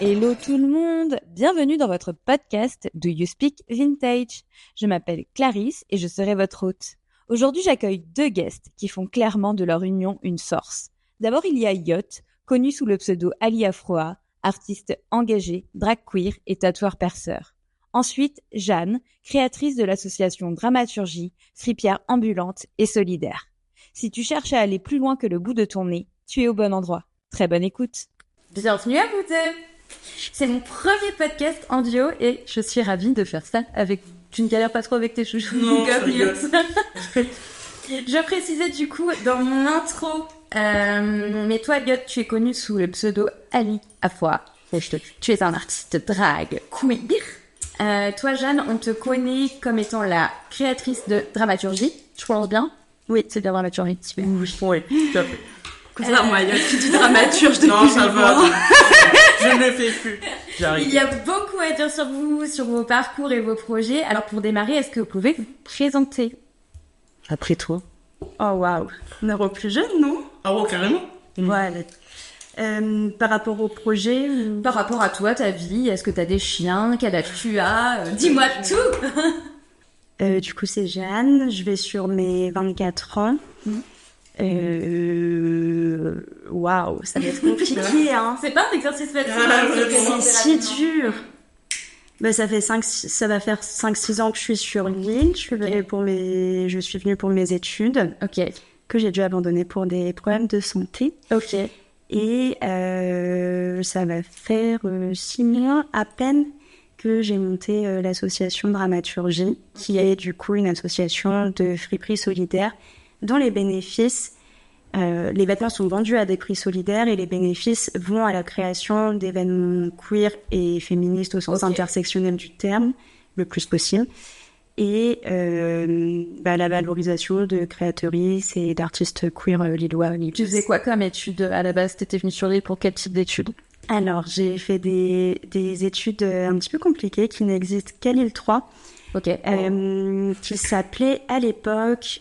Hello tout le monde, bienvenue dans votre podcast Do You Speak Vintage. Je m'appelle Clarisse et je serai votre hôte. Aujourd'hui j'accueille deux guests qui font clairement de leur union une source. D'abord il y a Yacht, connu sous le pseudo Ali Afroa, artiste engagé, drag queer et tatoueur perceur. Ensuite Jeanne, créatrice de l'association Dramaturgie, fripière ambulante et solidaire. Si tu cherches à aller plus loin que le bout de ton nez, tu es au bon endroit. Très bonne écoute. Bienvenue à vous deux. C'est mon premier podcast en duo et je suis ravie de faire ça avec... Tu ne galères pas trop avec tes chouchous? Non, Je précisais du coup dans mon intro, mais toi, Yacht, tu es connue sous le pseudo Ali Afroa. Tu es un artiste drag queer. Toi, Jeanne, on te connaît comme étant la créatrice de Dramaturgie. Je pense bien? Oui, c'est bien Dramaturgie. Oui, tout à fait. Contrairement à Yacht qui dit dramaturge depuis Non, ça va. longtemps. Je ne le fais plus. J'arrive. Il y a beaucoup à dire sur vous, sur vos parcours et vos projets. Alors pour démarrer, est-ce que vous pouvez vous présenter? Après toi. Oh waouh, on est plus jeune, non? Ah ouais, carrément. Voilà. Par rapport au projet, Par rapport à toi, ta vie, est-ce que tu as des chiens? Quel âge tu as? Dis-moi tout. du coup c'est Jeanne, je vais sur mes 24 ans. Waouh, ça va être compliqué, hein. C'est pas un exercice facile. C'est si dur. Bah, ça va faire 5-6 ans que je suis sur l'île. Je suis venue pour mes études. Ok. Que j'ai dû abandonner pour des problèmes de santé. Ok. Et ça va faire 6 mois à peine que j'ai monté l'association Dramaturgie, qui est du coup une association de friperies solidaires dont les bénéfices, les vêtements sont vendus à des prix solidaires et les bénéfices vont à la création d'événements queer et féministes au sens intersectionnel du terme, le plus possible. Et la valorisation de créatrices et d'artistes queer lillois. Tu faisais quoi comme études à la base? T'étais venue sur l'île pour quel type d'études? Alors, j'ai fait des études un petit peu compliquées qui n'existent qu'à l'île 3, qui s'appelait à l'époque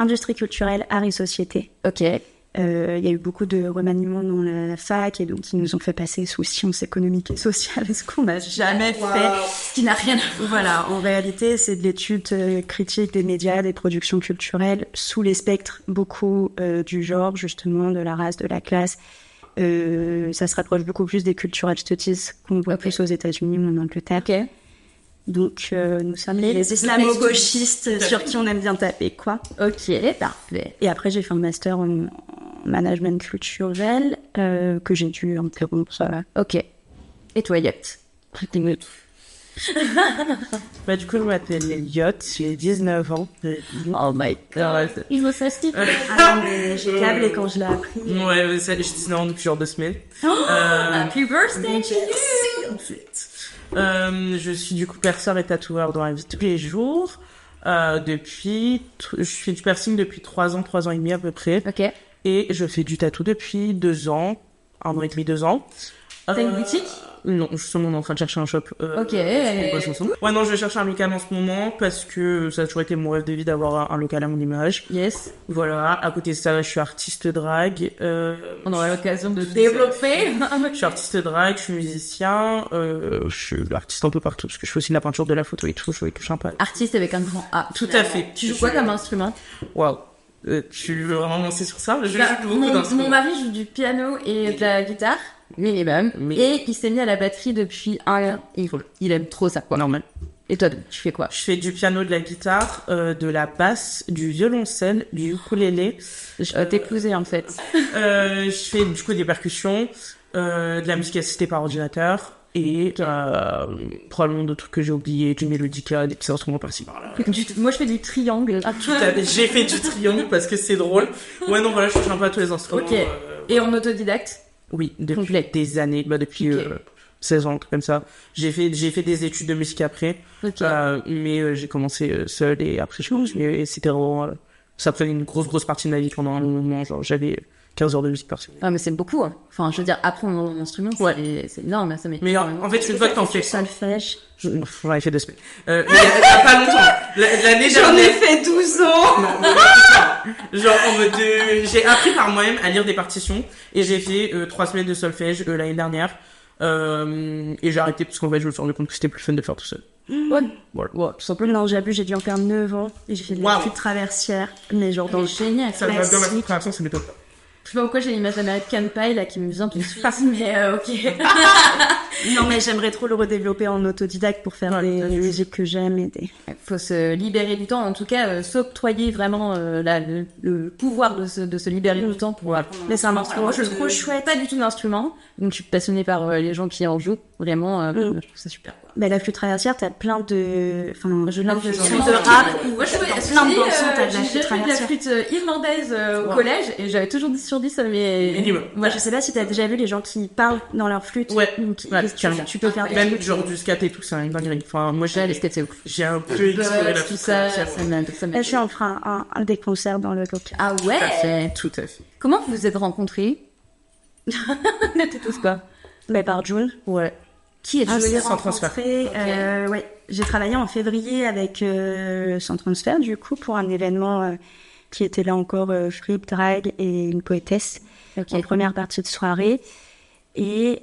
Industrie culturelle, art et société. Ok. Il y a eu beaucoup de remaniements dans la fac et donc ils nous ont fait passer sous sciences économiques et sociales, ce qu'on n'a jamais fait. Ce qui n'a rien à voir. Voilà, en réalité, c'est de l'étude critique des médias, des productions culturelles, sous les spectres beaucoup du genre, justement, de la race, de la classe. Ça se rapproche beaucoup plus des cultural studies qu'on voit plus aux États-Unis ou en Angleterre. Ok. Donc, nous sommes les islamo-gauchistes sur qui on aime bien taper, quoi. Ok, parfait. Et après, j'ai fait un master en management culturel que j'ai dû interrompre. Ok. Et toi, Yacht? Bah, du coup, je m'appelle Yacht, j'ai 19 ans. Oh my god. Il me s'assiste. Ah non, mais j'ai câblé quand je l'ai appris. Ouais, j'ai 19 ans depuis genre 2 semaines. Happy birthday to you. En fait. Je suis du coup perceur et tatoueur dans la vie de tous les jours. Je fais du piercing depuis 3 ans et demi à peu près. Ok. Et je fais du tatou depuis 2 ans, 1 an et demi, 2 ans. T'as une boutique? Non, justement, on est en train de chercher un shop. Ok. Ouais, non, je vais chercher un local en ce moment parce que ça a toujours été mon rêve de vie d'avoir un local à mon image. Yes. Voilà, à côté de ça, je suis artiste drag. On aura l'occasion de développer. Je suis artiste drag, je suis musicien, je suis artiste un peu partout parce que je fais aussi de la peinture, de la photo et tout, je joue un peu. Artiste avec un grand A. Tout à fait. Tu joues quoi comme instrument? Waouh. Tu veux vraiment lancer sur ça? Je joue beaucoup Mon d'instruments. mari joue du piano et de la guitare. Minimum. Et il s'est mis à la batterie depuis un an. Il aime trop ça, quoi. Normal. Et toi, tu fais quoi? Je fais du piano, de la guitare, de la basse, du violoncelle, du ukulélé. T'es posé, en fait. Je fais du coup des percussions, de la musique assistée par ordinateur et probablement d'autres trucs que j'ai oubliés, du mélodica, des petits instruments par-ci par-là. Moi, je fais du triangle. Tout à fait. J'ai fait du triangle parce que c'est drôle. Ouais, non, voilà, je touche un peu à tous les instruments. Ok. Et en autodidacte? Oui, depuis des années, depuis 16 ans, comme ça. J'ai fait des études de musique après, mais j'ai commencé seul et après je et c'était vraiment... ça prenait une grosse partie de ma vie pendant un moment, genre j'avais 15 heures de musique par semaine. Ah, mais c'est beaucoup, hein. Enfin, je veux dire, apprendre un instrument, c'est énorme, ça. Mais en fait, une fois que t'en fais... Solfège. J'en ai fait 2 semaines. Mais il y a pas longtemps. L'année J'en dernière... ai fait 12 ans. Non, mais c'est ça. Genre, en mode j'ai appris par moi-même à lire des partitions, et j'ai fait 3 semaines de solfège l'année dernière. Et j'ai arrêté parce qu'en fait, je me suis rendu compte que c'était plus fun de le faire tout seul. Ouais. Voilà. Ouais, tout simplement. Non, j'abuse, j'ai dû en faire 9 ans. Et j'ai fait de la flûte traversière. Mais genre dans le génial. Ça va bien, la flûte traversière, c'est méthode. Je sais pas pourquoi j'ai l'image d'American Pie, là, qui me vient tout de suite. Mais, ok. Non, mais j'aimerais trop le redévelopper en autodidacte pour faire des musiques que j'aime et des... Faut se libérer du temps, en tout cas, s'octroyer vraiment le pouvoir de se libérer du temps pour apprendre. Mais c'est un instrument, je trouve chouette. Pas du tout d'instrument, donc je suis passionnée par les gens qui en jouent, vraiment, je trouve ça super. Bah, la flûte traversière, t'as plein de... Enfin, Je l'ai fait de rap. Moi, je jouais plein de chansons, t'as de la j'ai flûte fait de la traversière. flûte irlandaise au collège, et j'avais toujours 10 sur 10, mais... Minimum. Moi, je sais pas si t'as déjà vu les gens qui parlent dans leur flûte. Ouais. Ou qui, Ouais, tu peux faire des même trucs. genre du scat et tout, c'est une dinguerie. Enfin, moi, Les skates, c'est ouf. j'ai un peu exploré la Tout flûte ça, traversière. ça Là, je suis en train un des concerts dans le coca. Ah ouais. Tout à fait. Comment vous vous êtes rencontrés? N'était tous pas. Bah, par June. Ouais. Qui est Ah, Julie? sans transfert. Ouais, j'ai travaillé en février avec Sans Transfert, du coup, pour un événement qui était là encore Flip, Drag et une poétesse en première partie de soirée. Et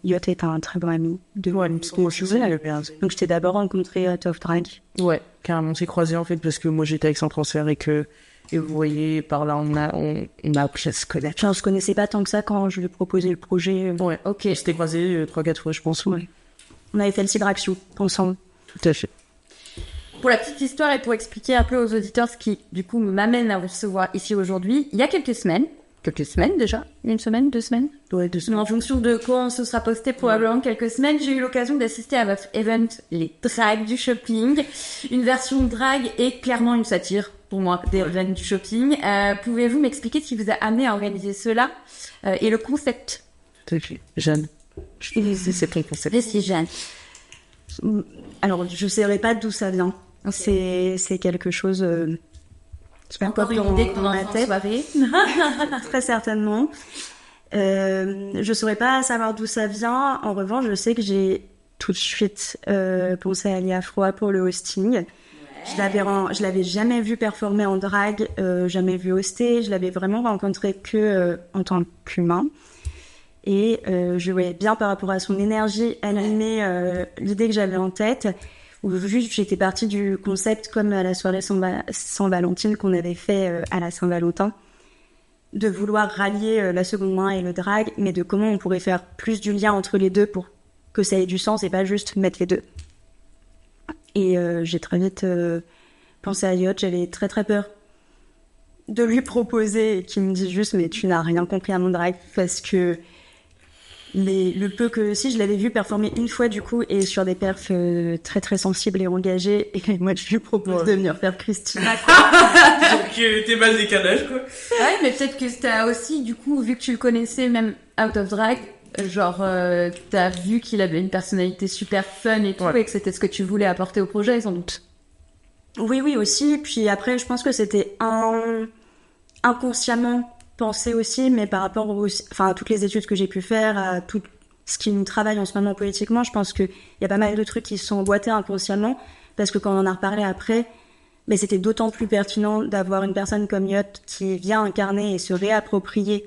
Yacht est un très bon ami de donc je t'ai d'abord rencontré à Top Drag. Ouais, carrément, on s'est croisés en fait parce que moi j'étais avec Sans Transfert et vous voyez, par là, on a appris à se connaître. Puis on se connaissait pas tant que ça quand je lui ai proposé le projet. Ouais, ok. On s'était croisés 3-4 fois, je pense. Ouais. On avait fait le Drag Show ensemble. Tout à fait. Pour la petite histoire et pour expliquer un peu aux auditeurs ce qui, du coup, m'amène à vous recevoir ici aujourd'hui, il y a quelques semaines déjà, 1 semaine, 2 semaines, Ouais, 2 semaines. en fonction de quand ce sera posté, probablement quelques semaines, j'ai eu l'occasion d'assister à votre event, les drags du shopping, une version drag et clairement une satire, pour moi, des events du shopping. Pouvez-vous m'expliquer ce qui vous a amené à organiser cela et le concept? Tout à fait. Jeanne. C'est ton concept. Merci, Jeanne. Alors, je saurais pas d'où ça vient. Okay. C'est quelque chose... Encore une idée qu'on a en soirée. Très certainement. Je saurais pas savoir d'où ça vient. En revanche, je sais que j'ai tout de suite pensé à Lia Froid pour le hosting. Ouais. Je l'avais jamais vu performer en drague, jamais vu hoster. Je l'avais vraiment rencontré que en tant qu'humain. Et je voyais bien par rapport à son énergie animée l'idée que j'avais en tête. Ou juste j'étais partie du concept comme à la soirée Saint-Valentine qu'on avait fait à la Saint-Valentin, de vouloir rallier la seconde main et le drag, mais de comment on pourrait faire plus du lien entre les deux pour que ça ait du sens et pas juste mettre les deux. Et j'ai très vite pensé à Yacht. J'avais très très peur de lui proposer et qu'il me dise juste mais tu n'as rien compris à mon drag, parce que le peu que si je l'avais vu performer une fois du coup et sur des perfs très très sensibles et engagés, et moi je lui propose de venir faire Christina. Donc t'es mal décalage quoi. Ouais, mais peut-être que t'as aussi du coup, vu que tu le connaissais même out of drag, genre t'as vu qu'il avait une personnalité super fun et tout, et que c'était ce que tu voulais apporter au projet sans doute. Oui aussi. Puis après je pense que c'était inconsciemment pensé aussi, mais par rapport à toutes les études que j'ai pu faire, à tout ce qui me travaille en ce moment politiquement, je pense qu'il y a pas mal de trucs qui se sont emboîtés inconsciemment, parce que quand on en a reparlé après, mais c'était d'autant plus pertinent d'avoir une personne comme Yacht qui vient incarner et se réapproprier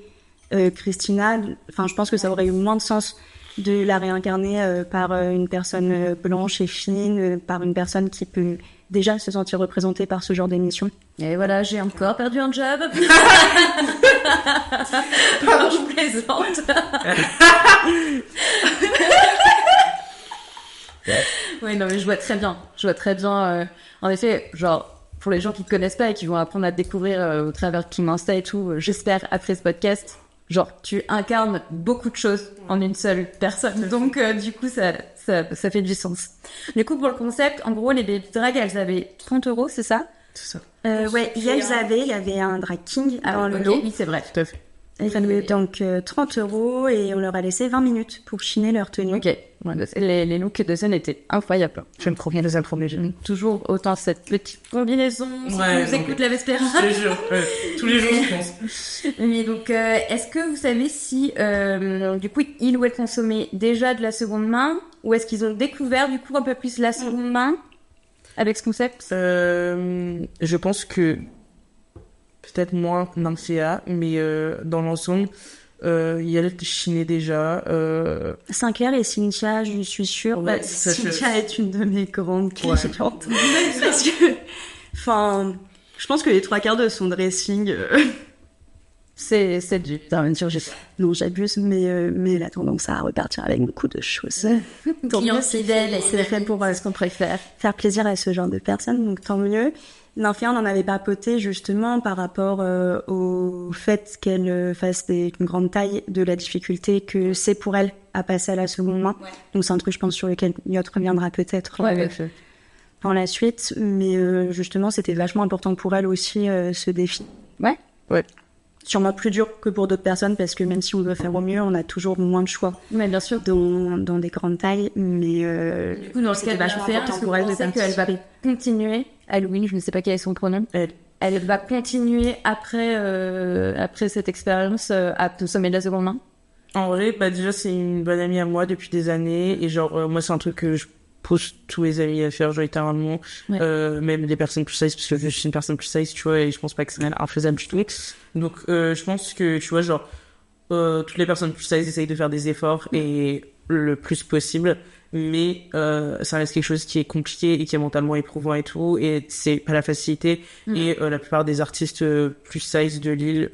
Christina. Enfin, je pense que ça aurait eu moins de sens de la réincarner par une personne blanche et fine, par une personne qui peut déjà se sentir représentée par ce genre d'émission. Et voilà, j'ai encore perdu un job. Pardon, je plaisante. Oui, non, mais je vois très bien. En effet, genre, pour les gens qui te connaissent pas et qui vont apprendre à te découvrir au travers de ton Insta et tout, j'espère, après ce podcast, genre, tu incarnes beaucoup de choses en une seule personne. Donc, du coup, ça fait du sens. Du coup, pour le concept, en gros, les baby drag, elles avaient 30 €, c'est ça? C'est ça. Ouais, il y avait un drag king avant le lot. Oui, c'est vrai. Tout à fait. Ils avaient donc 30 € et on leur a laissé 20 minutes pour chiner leur tenue. Ok. Ouais, les looks de scène étaient incroyables. J'aime trop bien les impromptus. J'aime toujours autant cette petite combinaison. Si Ouais, vous écoutez la Vespera. Je te jure, tous les jours, je pense. Mais donc, est-ce que vous savez si, du coup, ils ou elles consommaient déjà de la seconde main, ou est-ce qu'ils ont découvert, du coup, un peu plus la seconde main avec ce concept? Je pense que peut-être moins Nymphia, mais dans l'ensemble, Yael chinait déjà. Sinclair et Cynthia, je suis sûre. Ouais, Cynthia est une de mes grandes clientes. Parce que, enfin, je pense que les 3/4 de son dressing, C'est du Darwin-Turgis. non, j'abuse, mais elle a tendance à repartir avec beaucoup de choses. Tant mieux, c'est fait pour ce qu'on préfère. faire plaisir à ce genre de personnes, donc tant mieux. Nymphia, on en avait papoté justement par rapport au fait qu'elle fasse une grande taille, de la difficulté que c'est pour elle à passer à la seconde main. Ouais. Donc c'est un truc, je pense, sur lequel Yacht reviendra peut-être Ouais. dans la suite. Mais justement, c'était vachement important pour elle aussi, ce défi. Ouais. Sûrement plus dur que pour d'autres personnes parce que même si on veut faire au mieux, on a toujours moins de choix Mais bien sûr. dans des grandes tailles. Mais Du coup, dans le cas de vachement Nymphia, important est-ce que pour vous elle de pensez qu'elle va continuer, Halloween, je ne sais pas quel est son pronom, elle va continuer après cette expérience à consommer de la seconde main? En vrai, bah déjà, c'est une bonne amie à moi depuis des années. Et genre, moi, c'est un truc que je pousse tous les amis à faire, genre, littéralement. Ouais. Même des personnes plus size, parce que je suis une personne plus size, tu vois, et je pense pas que c'est infaisable du tout. Donc, je pense que, tu vois, genre, toutes les personnes plus size essayent de faire des efforts et le plus possible. Mais ça reste quelque chose qui est compliqué et qui est mentalement éprouvant et tout. Et c'est pas la facilité. Et la plupart des artistes plus size de Lille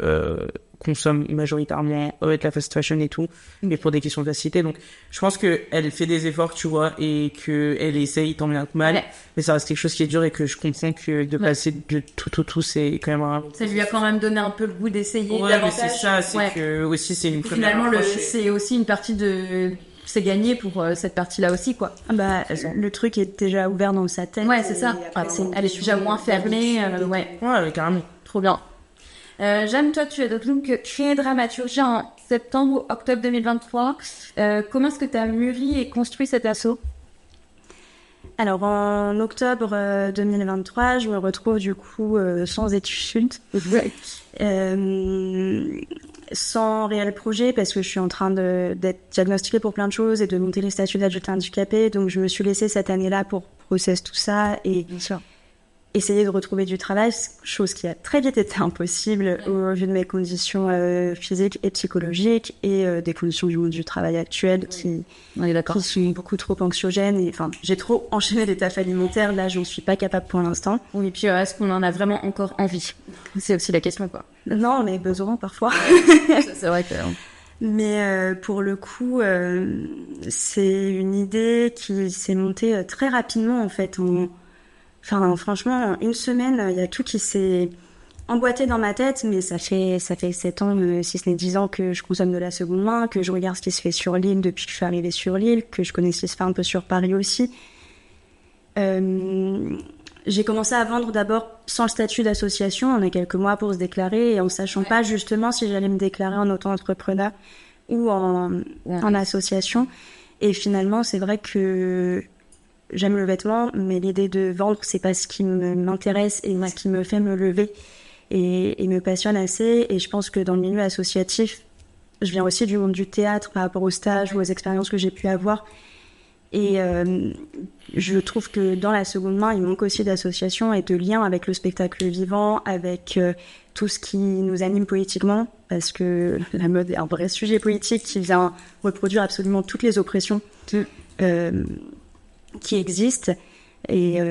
consomment majoritairement de la fast fashion et tout, mais pour des questions de facilité. Donc, je pense que elle fait des efforts, tu vois, et que elle essaye tant bien que mal. Ouais. Mais ça reste quelque chose qui est dur et que je comprends que de passer de tout, c'est quand même un... Ça lui a quand même donné un peu le goût d'essayer Ouais, mais davantage. c'est ça, c'est Ouais. que aussi c'est une première Finalement, approche. c'est aussi une partie de... C'est gagné pour cette partie-là aussi, quoi. Ah bah, le truc est déjà ouvert dans sa tête. Ouais, c'est ça. Et après, c'est une Elle est déjà moins fermée, ouais. Ouais, carrément. Trop bien. Jeanne, toi, tu as donc créé Dramaturgie en septembre ou octobre 2023. Comment est-ce que tu as mûri et construit cet assaut? Alors, en octobre 2023, je me retrouve du coup sans études, sans réel projet parce que je suis en train d'être diagnostiquée pour plein de choses et de monter les statuts d'adulte handicapé. Donc, je me suis laissée cette année-là pour process tout ça et essayer de retrouver du travail, chose qui a très vite été impossible au vu de mes conditions physiques et psychologiques et des conditions du monde du travail actuel qui sont beaucoup trop anxiogènes. Et enfin, j'ai trop enchaîné des tafs alimentaires. Là, j'en suis pas capable pour l'instant. Oui, et puis est-ce qu'on en a vraiment encore envie? C'est aussi la question, quoi. Non, on a besoin parfois. C'est vrai que... Mais pour le coup, c'est une idée qui s'est montée très rapidement en fait. Enfin, franchement, une semaine, il y a tout qui s'est emboîté dans ma tête, mais ça fait 7 ans, si ce n'est 10 ans que je consomme de la seconde main, que je regarde ce qui se fait sur l'île depuis que je suis arrivée sur l'île, que je connais ce qui se fait un peu sur Paris aussi. J'ai commencé à vendre d'abord sans le statut d'association, on a quelques mois pour se déclarer, et en sachant pas justement si j'allais me déclarer en auto-entrepreneur ou en association. Et finalement, c'est vrai que j'aime le vêtement, mais l'idée de vendre, c'est pas ce qui m'intéresse et ce qui me fait me lever et me passionne assez. Et je pense que dans le milieu associatif, je viens aussi du monde du théâtre par rapport aux stages ou aux expériences que j'ai pu avoir. Et je trouve que dans la seconde main, il manque aussi d'association et de liens avec le spectacle vivant, avec tout ce qui nous anime politiquement, parce que la mode est un vrai sujet politique qui vient reproduire absolument toutes les oppressions qui existent. Et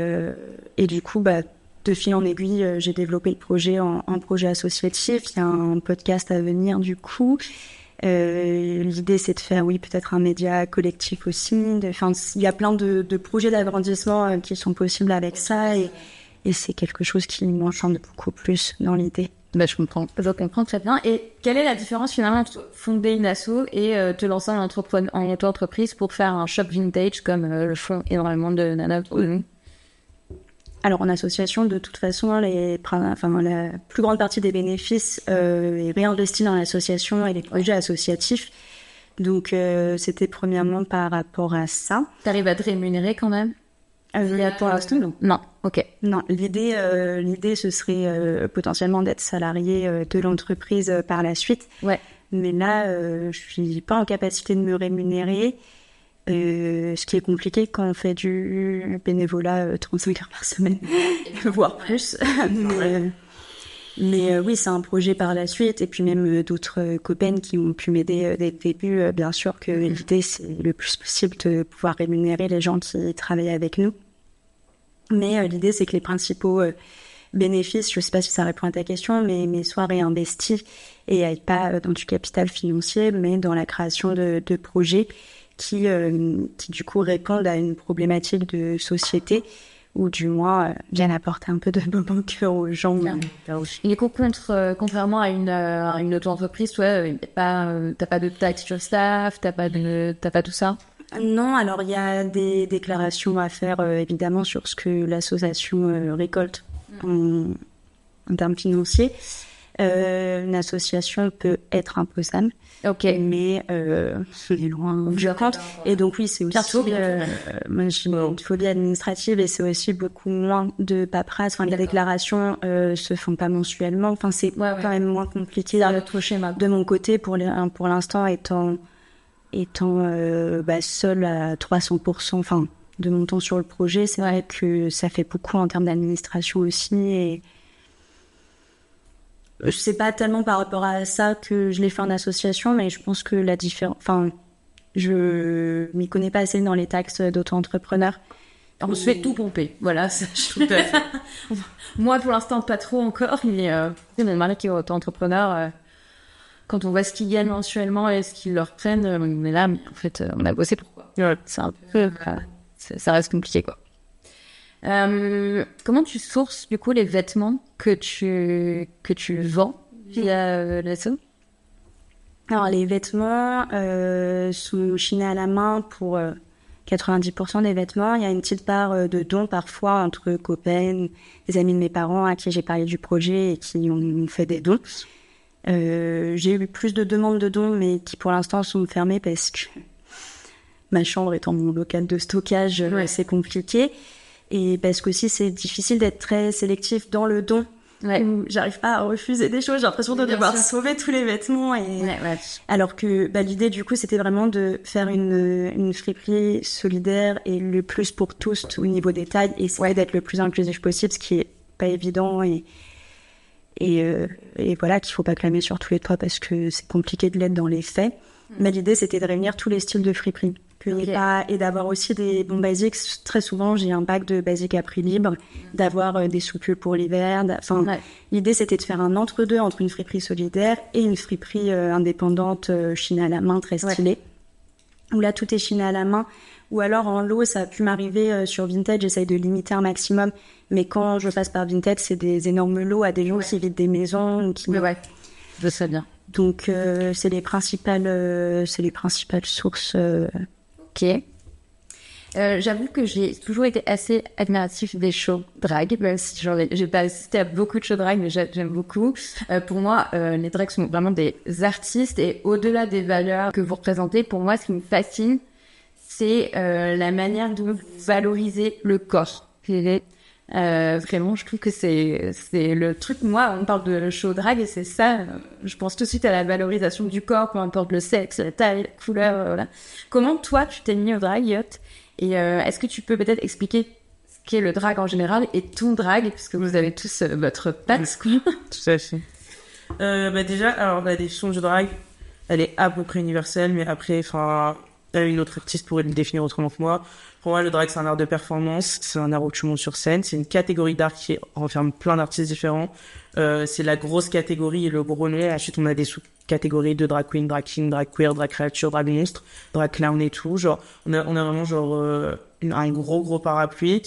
du coup, de fil en aiguille, j'ai développé le projet en projet associatif. Il y a un podcast à venir du coup. L'idée, c'est de faire, oui, peut-être un média collectif aussi. Enfin, il y a plein de projets d'agrandissement qui sont possibles avec ça. Et c'est quelque chose qui m'enchante beaucoup plus dans l'idée. Je comprends très bien. Et quelle est la différence finalement entre fonder une asso et te lancer en auto-entreprise pour faire un shop vintage comme le font énormément de nanas? Alors, en association, de toute façon, la plus grande partie des bénéfices est réinvestie dans l'association et les projets associatifs. Donc, c'était premièrement par rapport à ça. T'arrives à te rémunérer quand même? Pour l'instant, non. Non, ok. Non, l'idée, ce serait potentiellement d'être salarié de l'entreprise par la suite. Ouais. Mais là, je suis pas en capacité de me rémunérer. Ce qui est compliqué quand on fait du bénévolat 35 heures par semaine, voire plus. Mais oui, c'est un projet par la suite. Et puis même d'autres copaines qui ont pu m'aider dès le début. Bien sûr que l'idée, c'est le plus possible de pouvoir rémunérer les gens qui travaillent avec nous. Mais l'idée, c'est que les principaux bénéfices, je sais pas si ça répond à ta question, mais soient réinvestis et pas dans du capital financier, mais dans la création de projets qui du coup répondent à une problématique de société ou du moins viennent apporter un peu de bon cœur aux gens. Et du coup, contrairement à une auto-entreprise, toi, t'as pas de taxes sur le staff, t'as pas tout ça? Non, alors il y a des déclarations à faire évidemment sur ce que l'association récolte en termes financiers. Une association peut être imposable. Ok. Mais c'est loin du compte. Et donc oui, c'est aussi moi, j'ai une phobie administrative et c'est aussi beaucoup moins de paperasse. Enfin, les déclarations se font pas mensuellement. Enfin, c'est quand même moins compliqué de mon côté pour l'instant étant seule à 300%. Enfin, de mon temps sur le projet, c'est vrai que ça fait beaucoup en termes d'administration aussi et c'est pas tellement par rapport à ça que je l'ai fait en association, mais je pense que la différence... Enfin, je m'y connais pas assez dans les taxes d'auto-entrepreneur. On se fait tout pomper, voilà. Tout à fait. Moi, pour l'instant, pas trop encore, mais mon mari qui est auto-entrepreneur, quand on voit ce qu'ils gagnent mensuellement et ce qu'ils leur prennent, on est là, mais en fait, on a bossé pour quoi. Ouais. C'est un peu... ça reste compliqué, quoi. Comment tu sources du coup les vêtements que tu vends via l'asso? Alors les vêtements sont chinés à la main pour 90% des vêtements. Il y a une petite part de dons parfois entre copains, des amis de mes parents à qui j'ai parlé du projet et qui ont fait des dons. J'ai eu plus de demandes de dons mais qui pour l'instant sont fermées parce que ma chambre étant mon local de stockage, c'est compliqué. Et parce qu'aussi, c'est difficile d'être très sélectif dans le don. Où j'arrive pas à refuser des choses. J'ai l'impression de devoir sauver tous les vêtements. Alors que l'idée, du coup, c'était vraiment de faire une friperie solidaire et le plus pour tous au niveau des tailles. Et c'est d'être le plus inclusif possible, ce qui est pas évident. Et voilà, qu'il faut pas clamer sur tous les toits parce que c'est compliqué de l'être dans les faits. Mais l'idée, c'était de réunir tous les styles de friperie. Et d'avoir aussi des bons basiques. Très souvent, j'ai un pack de basiques à prix libre, d'avoir des soupules pour l'hiver. L'idée, c'était de faire un entre-deux entre une friperie solidaire et une friperie indépendante chinée à la main, très stylée. Où là, tout est chiné à la main. Ou alors, en lot, ça a pu m'arriver sur Vinted, j'essaye de limiter un maximum. Mais quand je passe par Vinted, c'est des énormes lots à des gens qui vident des maisons. Je sais bien. Donc, c'est les principales sources... Ok. J'avoue que j'ai toujours été assez admiratif des shows drag, même si j'ai pas assisté à beaucoup de shows drag, mais j'aime beaucoup. Pour moi, les drags sont vraiment des artistes et au-delà des valeurs que vous représentez, pour moi, ce qui me fascine, c'est la manière de valoriser le corps. Vraiment, je trouve que c'est le truc. Moi, on parle de show drag et c'est ça. Je pense tout de suite à la valorisation du corps, peu importe le sexe, la taille, la couleur. Voilà. Comment toi, tu t'es mis au drag, Yacht? Et est-ce que tu peux peut-être expliquer ce qu'est le drag en général et ton drag, puisque vous avez tous votre patte, quoi. Tout à fait. Déjà, alors la définition du drag, elle est à peu près universelle, mais après, une autre artiste pourrait le définir autrement que moi. Pour moi, le drag, c'est un art de performance, c'est un art où tu montes sur scène, c'est une catégorie d'art qui renferme plein d'artistes différents. C'est la grosse catégorie et le gros nom. Ensuite, on a des sous-catégories de drag queen, drag king, drag queer, drag créature, drag monstre, drag clown et tout. Genre, on a vraiment un gros parapluie.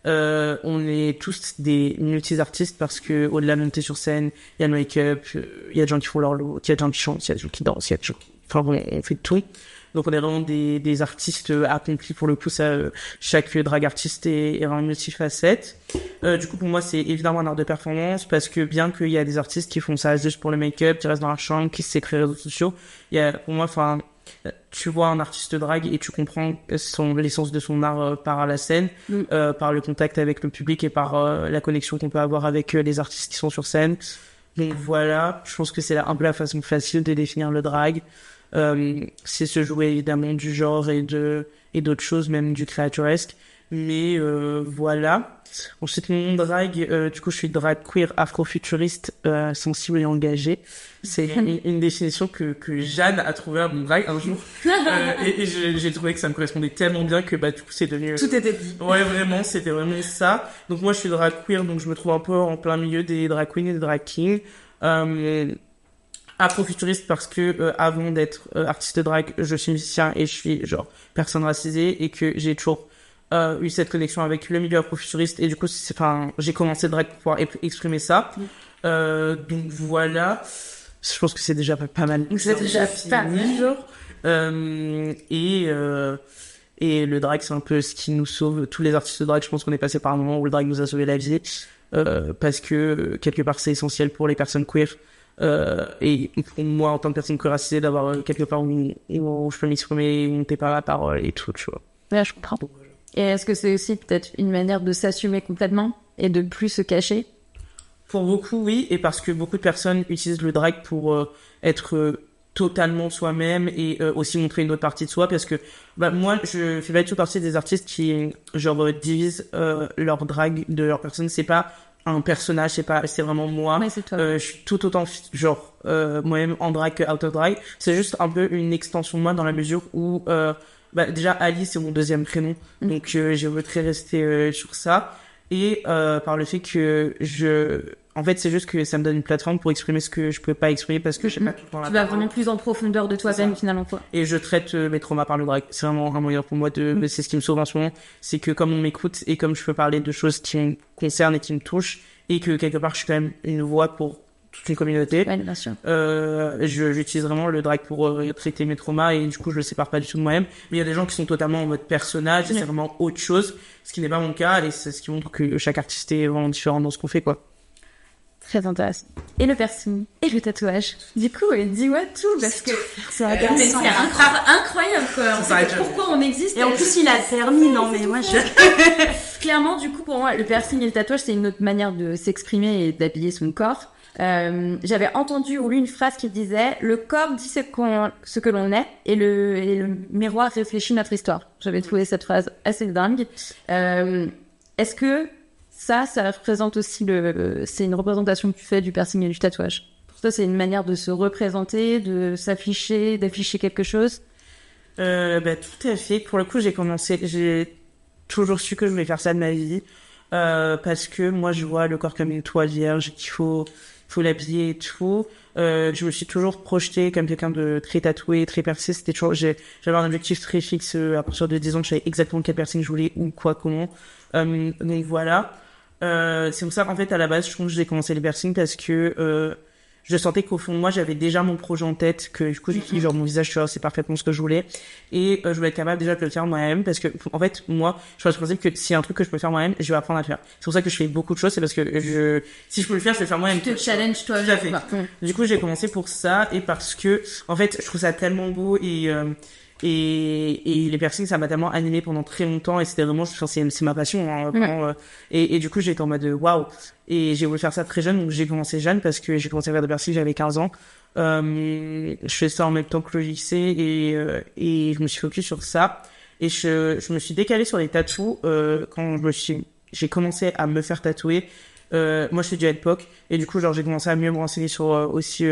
On est tous des multi-artistes parce que au-delà de monter sur scène, il y a le make-up, il y a des gens qui font leur look, il y a des gens qui chantent, il y a des gens qui dansent, il y a des gens enfin bon, on fait tout. Donc on est vraiment des artistes accomplis pour le coup. Ça, chaque drag artiste est vraiment multifacette. Du coup pour moi c'est évidemment un art de performance parce que bien qu'il y a des artistes qui font ça juste pour le make-up, qui restent dans leur chambre, qui s'écrivent les réseaux sociaux, il y a pour moi enfin tu vois un artiste drag et tu comprends l'essence de son art par la scène, par le contact avec le public et par la connexion qu'on peut avoir avec les artistes qui sont sur scène. Donc voilà, je pense que c'est un peu la façon facile de définir le drag. C'est se jouer évidemment du genre et d'autres choses, même du créaturesque. Mais voilà. Ensuite, mon drag, du coup, je suis drag queer afrofuturiste, sensible et engagée. C'est une définition que Jeanne a trouvée à mon drag un jour. Et j'ai trouvé que ça me correspondait tellement bien que bah du coup c'est devenu... Tout était dit. Ouais, vraiment, c'était vraiment ça. Donc moi, je suis drag queer, donc je me trouve un peu en plein milieu des drag queens et des drag kings. Afrofuturiste parce que avant d'être artiste drag, je suis musicien et je suis genre personne racisée et que j'ai toujours eu cette connexion avec le milieu afrofuturiste et du coup j'ai commencé le drag pour pouvoir exprimer ça. Donc voilà, je pense que c'est déjà pas mal. C'est déjà pas mal. Genre. Et le drag c'est un peu ce qui nous sauve. Tous les artistes de drag, je pense qu'on est passé par un moment où le drag nous a sauvé la vie parce que quelque part c'est essentiel pour les personnes queer. Et pour moi en tant que personne queer racisée d'avoir quelque part où je peux m'exprimer, où on t'est pas la parole et tout, tu vois. Ouais, je comprends. Et est-ce que c'est aussi peut-être une manière de s'assumer complètement et de plus se cacher? Pour beaucoup, oui, et parce que beaucoup de personnes utilisent le drag pour être totalement soi-même et aussi montrer une autre partie de soi, parce que bah moi je fais pas du tout partie des artistes qui genre divisent leur drag de leur personne. C'est pas un personnage, c'est vraiment moi. Ouais, c'est toi. Je suis tout autant genre moi-même en drag que out of drag. C'est juste un peu une extension de moi dans la mesure où bah déjà Ali c'est mon deuxième prénom, donc j'ai voulu rester sur ça. Et par le fait que en fait c'est juste que ça me donne une plateforme pour exprimer ce que je peux pas exprimer parce que je sais pas tout le temps la Tu vas parole. vraiment plus en profondeur de toi-même finalement quoi. Et je traite mes traumas par le drag. C'est vraiment un moyen pour moi c'est ce qui me sauve en ce moment, c'est que comme on m'écoute et comme je peux parler de choses qui me concernent et qui me touchent et que quelque part je suis quand même une voix pour toute une communauté. Ouais, bien sûr. J'utilise vraiment le drag pour traiter mes traumas et du coup je le sépare pas du tout de moi-même. Mais il y a des gens qui sont totalement en mode personnage et c'est vraiment autre chose, ce qui n'est pas mon cas et c'est ce qui montre que chaque artiste est vraiment différent dans ce qu'on fait quoi. Très intéressant. Et le piercing et le tatouage. Du coup, dis-moi tout parce que c'est incroyable quoi. En fait, pourquoi on existe? Et en plus, il a permis. Non, mais moi, clairement, du coup, pour moi, le piercing et le tatouage, c'est une autre manière de s'exprimer et d'habiller son corps. J'avais entendu ou lu une phrase qui disait le corps dit ce que l'on est et le miroir réfléchit notre histoire. J'avais trouvé cette phrase assez dingue. Est-ce que ça représente aussi c'est une représentation que tu fais du piercing et du tatouage? Pour toi, c'est une manière de se représenter, de s'afficher, d'afficher quelque chose? Bah, tout à fait. Pour le coup, j'ai toujours su que je voulais faire ça de ma vie. Parce que moi, je vois le corps comme une toile vierge, qu'il faut l'habiller et tout. Je me suis toujours projetée comme quelqu'un de très tatoué, très percé. J'avais un objectif très fixe à partir de 10 ans. Je savais exactement quel piercing je voulais, ou quoi, comment. Donc voilà. C'est pour ça qu'en fait, à la base, je pense que j'ai commencé les piercings parce que je sentais qu'au fond de moi, j'avais déjà mon projet en tête, que du coup, j'ai dit, genre, mon visage, tu vois, c'est parfaitement ce que je voulais. Et je voulais être capable déjà de le faire moi-même parce que, en fait, moi, je pense que s'il y a un truc que je peux faire moi-même, je vais apprendre à le faire. C'est pour ça que je fais beaucoup de choses, c'est parce que si je peux le faire, je vais le faire moi-même. Tu te challenges toi. Tout à fait. Du coup, j'ai commencé pour ça et parce que, en fait, je trouve ça tellement beau et les piercings ça m'a tellement animé pendant très longtemps et c'était vraiment c'est ma passion hein, et du coup j'étais en mode waouh et j'ai voulu faire ça très jeune donc j'ai commencé jeune parce que j'ai commencé à faire des piercings j'avais 15 ans je fais ça en même temps que le lycée et je me suis focus sur ça et je me suis décalé sur les tatous quand j'ai commencé à me faire tatouer moi je fais du headpock et du coup genre j'ai commencé à mieux me renseigner sur aussi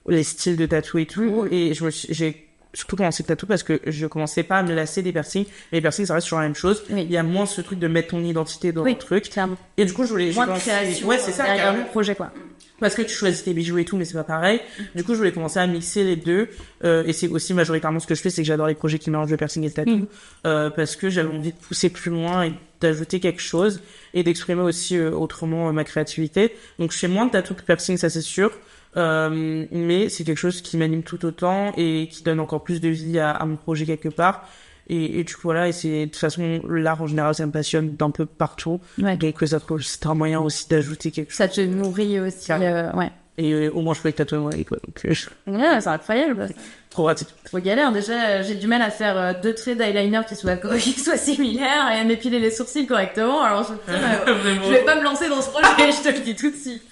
les styles de tatou et tout et j'ai surtout quand c'est le tatou, parce que je commençais pas à me lasser des piercings. Les piercings, ça reste toujours la même chose. Oui. Il y a moins ce truc de mettre ton identité dans le truc. Clairement. Et du coup, j'ai Moins de commencé- création. Ouais, c'est ça, derrière carrément. le projet, quoi. Parce que tu choisis tes bijoux et tout, mais c'est pas pareil. Du coup, je voulais commencer à mixer les deux. Et c'est aussi majoritairement ce que je fais, c'est que j'adore les projets qui mélangent le piercing et le tatou. Parce que j'avais envie de pousser plus loin et d'ajouter quelque chose et d'exprimer aussi autrement ma créativité. Donc, je fais moins de tatou que de piercing, ça c'est sûr. Mais c'est quelque chose qui m'anime tout autant et qui donne encore plus de vie à mon projet quelque part. Et du coup, voilà, et c'est, de toute façon, l'art en général, ça me passionne d'un peu partout. Ouais. Donc, c'est un moyen aussi d'ajouter quelque chose. Ça te nourrit aussi, ouais. Et au moins, je peux avec tatouer moi, quoi. Donc, Ouais, c'est incroyable. trop raté. Trop galère. Déjà, j'ai du mal à faire 2 traits d'eyeliner qui soient similaires et à m'épiler les sourcils correctement. Alors, je vais pas me lancer dans ce projet, je te le dis tout de suite.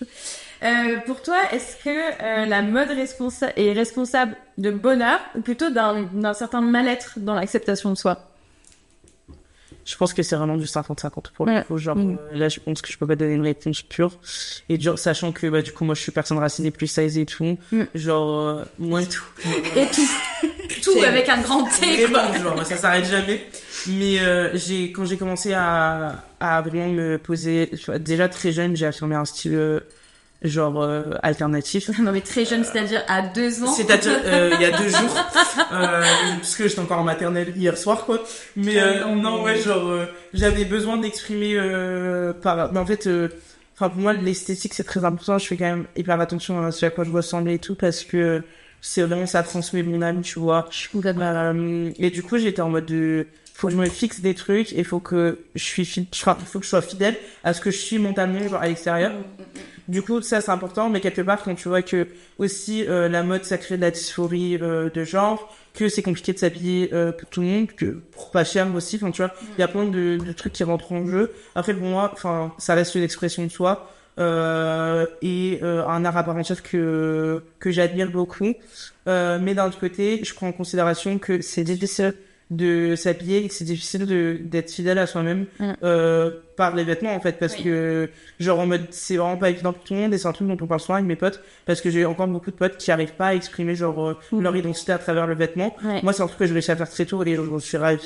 Pour toi, est-ce que la mode est responsable de bonheur ou plutôt d'un certain mal-être dans l'acceptation de soi? Je pense que c'est vraiment du 50-50 pour le coup. Genre, là, je pense que je peux pas donner une réponse pure. Et genre, sachant que, bah, du coup, moi, je suis personne racinée plus size et tout. Genre, moi, tout. Et tout. Tout avec un grand T, quoi. Vraiment, genre, ça s'arrête jamais. Mais, quand j'ai commencé à vraiment me poser, déjà très jeune, j'ai affirmé un style, alternatif. Non, mais très jeune, c'est-à-dire à 2 ans. C'est-à-dire il y a 2 jours, parce que j'étais encore en maternelle hier soir, quoi. Mais non, ouais, genre j'avais besoin d'exprimer mais en fait, enfin pour moi l'esthétique c'est très important. Je fais quand même hyper attention à ce à quoi je ressemble et tout parce que c'est vraiment ça transmet mon âme, tu vois. Et du coup j'étais en mode de faut que je me fixe des trucs et faut que il faut que je sois fidèle à ce que je suis mentalement genre à l'extérieur. Du coup, ça, c'est important, mais quelque part, quand tu vois que aussi la mode, ça crée de la dysphorie de genre, que c'est compliqué de s'habiller pour tout le monde, que pour pas cher aussi, enfin, tu vois, il y a plein de trucs qui rentrent en jeu. Après, pour moi, enfin, ça reste une expression de soi et un art à part entière que j'admire beaucoup. Mais d'un autre côté, je prends en considération que c'est difficile de s'habiller et que c'est difficile d'être fidèle à soi-même par les vêtements en fait parce que genre en mode c'est vraiment pas évident pour tout le monde et c'est un truc dont on parle souvent avec mes potes parce que j'ai encore beaucoup de potes qui arrivent pas à exprimer genre leur identité à travers le vêtement. Moi c'est un truc que je réussis à faire très tôt et je suis ravi.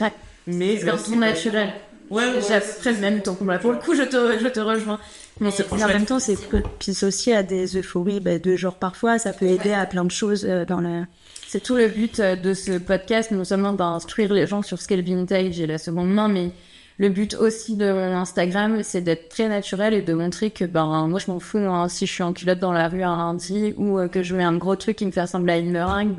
Mais c'est un ton naturel. J'ai à peu près le même temps. Pour le coup, je te rejoins. Mais en même temps, c'est propice aussi à des euphories de genre parfois, ça peut aider à plein de choses dans la... C'est tout le but de ce podcast, non seulement d'instruire les gens sur ce qu'est le vintage et la seconde main, mais le but aussi de mon Instagram, c'est d'être très naturel et de montrer que moi je m'en fous hein, si je suis en culotte dans la rue un lundi ou que je mets un gros truc qui me fait ressembler à une meringue,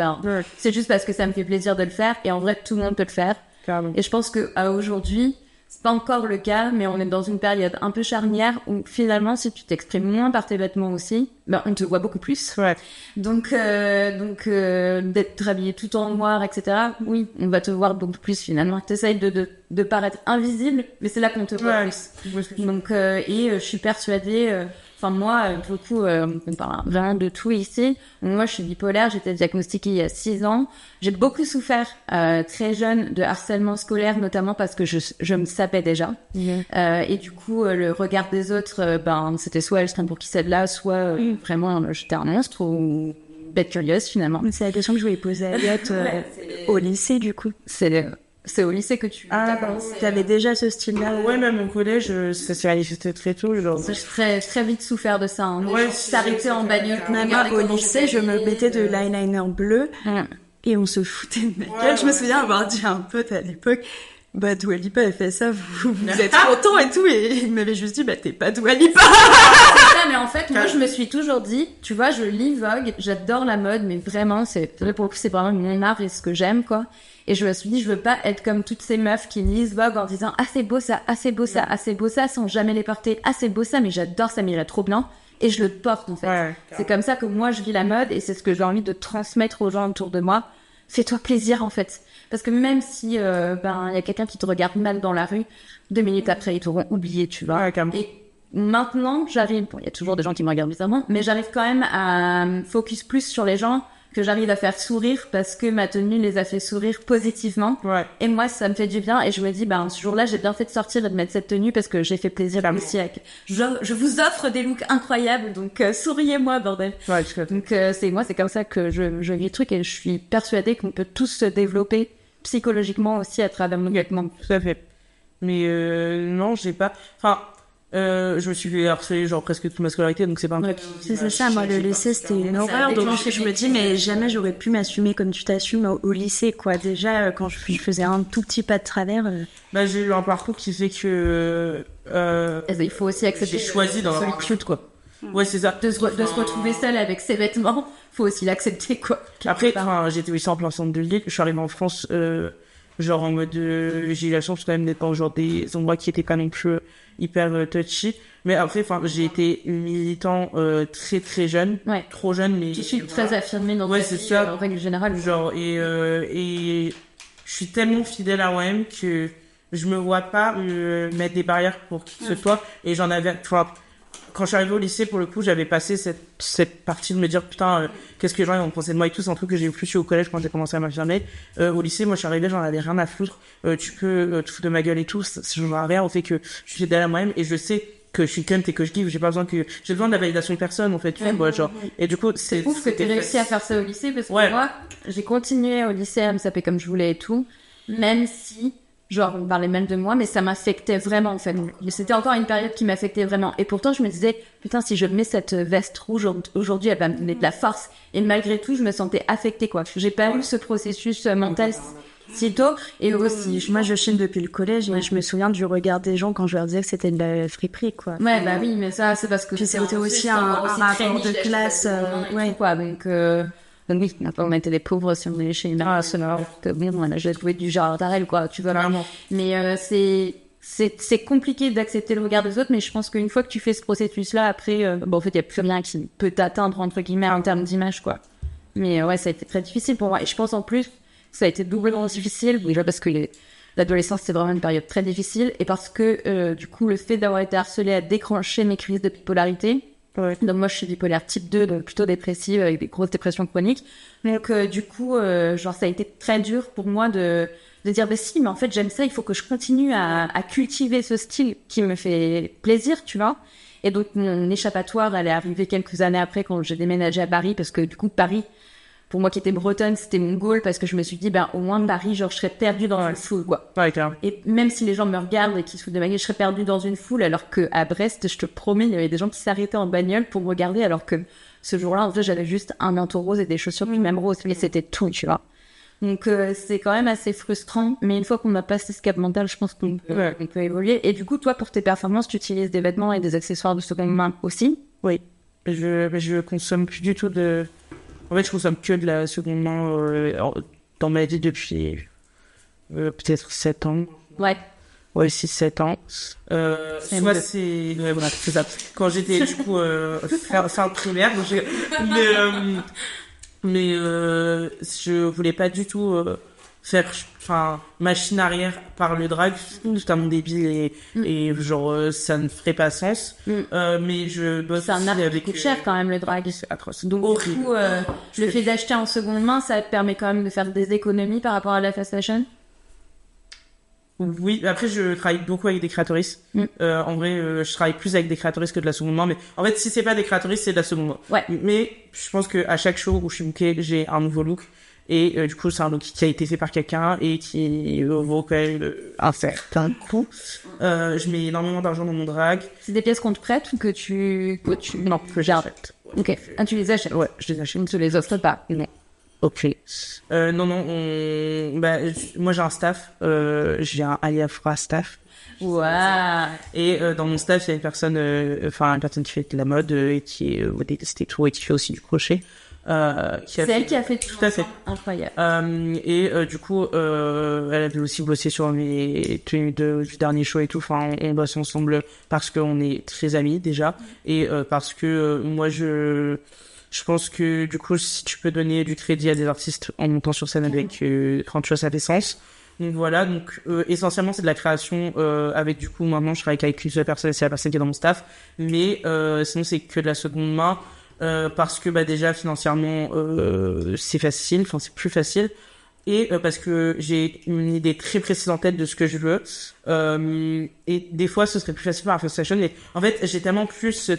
c'est juste parce que ça me fait plaisir de le faire et en vrai tout le monde peut le faire. Carrément. Et je pense que aujourd'hui, c'est pas encore le cas, mais on est dans une période un peu charnière où finalement, si tu t'exprimes moins par tes vêtements aussi, on te voit beaucoup plus. Ouais. Donc d'être habillé tout en noir, etc. Oui, on va te voir beaucoup plus finalement. T'essayes de paraître invisible, mais c'est là qu'on te voit plus. Donc je suis persuadée. Moi, pour le coup, on parle vraiment de tout ici. Moi, je suis bipolaire, j'étais diagnostiquée il y a 6 ans. J'ai beaucoup souffert très jeune de harcèlement scolaire, notamment parce que je me sapais déjà. Et du coup, le regard des autres, c'était soit elle se prenne pour qui celle-là, soit vraiment j'étais un monstre ou bête curieuse finalement. C'est la question que je voulais poser à Elliot au lycée, du coup. C'est au lycée que tu as commencé. T'avais déjà ce style-là. Ouais, même au collège, ça s'est manifesté très tôt. Genre. J'ai très, très vite souffert de ça. Hein. Ouais, s'arrêter en bagnole. Même au lycée, je me mettais de l'eyeliner bleu et on se foutait de ma gueule. Je me souviens avoir dit à un pote à l'époque, Dua Lipa, elle fait ça, vous êtes content et tout. Et il m'avait juste dit, t'es pas Dua Lipa. Mais en fait, moi, je me suis toujours dit, tu vois, je lis Vogue, j'adore la mode, mais vraiment, pour le coup, c'est vraiment mon art et ce que j'aime, quoi. Et je me suis dit, je veux pas être comme toutes ces meufs qui lisent Vogue en disant, ah, c'est beau ça, ah, c'est beau ça, ah, c'est beau ça, sans jamais les porter, ah, c'est beau ça, mais j'adore, ça m'irait trop bien. Et je le porte, en fait. Ouais, c'est comme ça que moi, je vis la mode et c'est ce que j'ai envie de transmettre aux gens autour de moi. Fais-toi plaisir, en fait. Parce que même si, y a quelqu'un qui te regarde mal dans la rue, 2 minutes après, ils t'auront oublié, tu vois. Et maintenant, j'arrive, il y a toujours des gens qui me regardent bizarrement, mais j'arrive quand même à me focus plus sur les gens que j'arrive à faire sourire parce que ma tenue les a fait sourire positivement. Ouais. Et moi, ça me fait du bien. Et je me dis, ce jour-là, j'ai bien fait de sortir et de mettre cette tenue parce que j'ai fait plaisir aussi avec... Je vous offre des looks incroyables, donc souriez-moi, bordel. Ouais, tout à fait. Donc c'est comme ça que je vis le truc et je suis persuadée qu'on peut tous se développer psychologiquement aussi à travers nos vêtements. Tout à fait. Mais non, j'ai pas... Enfin, je me suis fait harceler genre presque toute ma scolarité, donc c'est pas un truc. C'est ça, moi le lycée c'était une horreur, donc je me dis mais jamais j'aurais pu m'assumer comme tu t'assumes au lycée, quoi. Déjà quand je faisais un tout petit pas de travers. Bah j'ai eu un parcours qui fait que il faut aussi accepter j'ai choisi dans la solitude, quoi. Ouais, c'est ça. De se retrouver seule avec ses vêtements, faut aussi l'accepter, quoi. Après, j'étais aussi en plein centre de Lille, je suis arrivé en France, genre en mode, j'ai eu la chance quand même d'être dans genre des endroits qui étaient quand même plus hyper touchy. Mais après, j'ai été militant très très jeune, trop jeune, mais je suis très affirmée dans ta vie, en règle générale. Genre et je suis tellement fidèle à moi-même que je me vois pas mettre des barrières pour qui que ce soit. Et j'en avais, quand je suis arrivé au lycée, pour le coup, j'avais passé cette partie de me dire, putain, qu'est-ce que les gens vont penser de moi et tout. C'est un truc que j'ai eu plus au collège quand j'ai commencé à m'affirmer. Au lycée, moi, je suis arrivé, j'en avais rien à foutre. Tu peux te foutre de ma gueule et tout. Ça changera rien au fait que je suis derrière moi-même et je sais que je suis cunt et que je give. J'ai besoin de la validation de personne, en fait. Tu vois, genre. Et du coup, c'est ouf que t'aies réussi à faire ça au lycée parce que moi, j'ai continué au lycée à me saper comme je voulais et tout. Même si, genre, on parlait même de moi, mais ça m'affectait vraiment, en fait. C'était encore une période qui m'affectait vraiment. Et pourtant, je me disais, putain, si je mets cette veste rouge aujourd'hui, elle va me donner de la force. Et malgré tout, je me sentais affectée, quoi. J'ai pas eu ce processus mental si tôt. Et aussi, moi, je chine depuis le collège et je me souviens du regard des gens quand je leur disais que c'était de la friperie, quoi. Ouais, bah oui, mais ça, c'est parce que c'était aussi un rapport de classe, quoi. Donc oui, on était des pauvres si on est chez une on a déjà joué du genre d'arrêt, quoi, tu vois. Vraiment. Mais c'est compliqué d'accepter le regard des autres, mais je pense qu'une fois que tu fais ce processus-là, après, en fait, il n'y a plus rien qui peut t'atteindre, entre guillemets, en termes d'image, quoi. Mais ouais, ça a été très difficile pour moi. Et je pense en plus, ça a été doublement difficile, déjà parce que l'adolescence, c'est vraiment une période très difficile, et parce que, du coup, le fait d'avoir été harcelée a déclenché mes crises de bipolarité. Ouais. Donc moi je suis bipolaire type 2, donc plutôt dépressive avec des grosses dépressions chroniques. Donc du coup genre ça a été très dur pour moi de dire bah si mais en fait j'aime ça, il faut que je continue à cultiver ce style qui me fait plaisir, tu vois. Et donc mon échappatoire elle est arrivée quelques années après quand j'ai déménagé à Paris parce que du coup Paris pour moi qui étais bretonne, c'était mon goal parce que je me suis dit, au moins de Paris, genre, je serais perdue dans une foule, quoi. Ouais, clairement. Et même si les gens me regardent et qu'ils se foutent de ma gueule, je serais perdue dans une foule, alors que à Brest, je te promets, il y avait des gens qui s'arrêtaient en bagnole pour me regarder, alors que ce jour-là, en fait, j'avais juste un manteau rose et des chaussures du même rose, mais c'était tout, tu vois. Donc, c'est quand même assez frustrant, mais une fois qu'on a passé ce cap mental, je pense qu'on peut évoluer. Et du coup, toi, pour tes performances, tu utilises des vêtements et des accessoires de seconde main aussi? Oui. Je consomme plus du tout de... En fait, je consomme que de la seconde main dans ma vie depuis peut-être 7 ans. Ouais. Ouais, 6-7 ans. Soit c'est... Ouais, voilà, c'est ça. Quand j'étais, du coup, fin primaire, mais je voulais pas du tout faire machine arrière par le drag, notamment débile et genre ça ne ferait pas sens. Mais je bosse c'est un art qui coûte cher quand même le drag. C'est atroce. Donc du coup le fait d'acheter en seconde main, ça te permet quand même de faire des économies par rapport à la fast fashion. Oui, après je travaille beaucoup avec des créatrices. En vrai, je travaille plus avec des créatrices que de la seconde main, mais en fait si c'est pas des créatrices, c'est de la seconde main. Ouais. Mais je pense que à chaque show où je suis bookée, j'ai un nouveau look. Et du coup, c'est un look qui a été fait par quelqu'un et qui vaut quand même un certain coût. Je mets énormément d'argent dans mon drag. C'est des pièces qu'on te prête ou que tu... Non, que j'achète. Ok. Ah, tu les achètes? Ouais, je les achète. On ne te les offre pas? Non. Ok. Non, moi j'ai un staff. J'ai un Aliafra staff. Ouah. Et dans mon staff, il y a une personne qui fait de la mode et qui est modéliste et tout, et qui fait aussi du crochet. C'est elle qui a fait tout à fait. Incroyable. Et du coup, elle avait aussi bossé sur mes tenues du dernier show et tout. Enfin, on bosse ensemble parce qu'on est très amis déjà et parce que moi je pense que du coup, si tu peux donner du crédit à des artistes en montant sur scène avec, tu vois, ça fait sens. Donc voilà, donc essentiellement c'est de la création avec du coup maintenant je travaille avec une seule personne, c'est la personne qui est dans mon staff, mais sinon c'est que de la seconde main. parce que déjà financièrement c'est facile, enfin c'est plus facile, et parce que j'ai une idée très précise en tête de ce que je veux, et des fois ce serait plus facile par la fast fashion. Et en fait j'ai tellement plus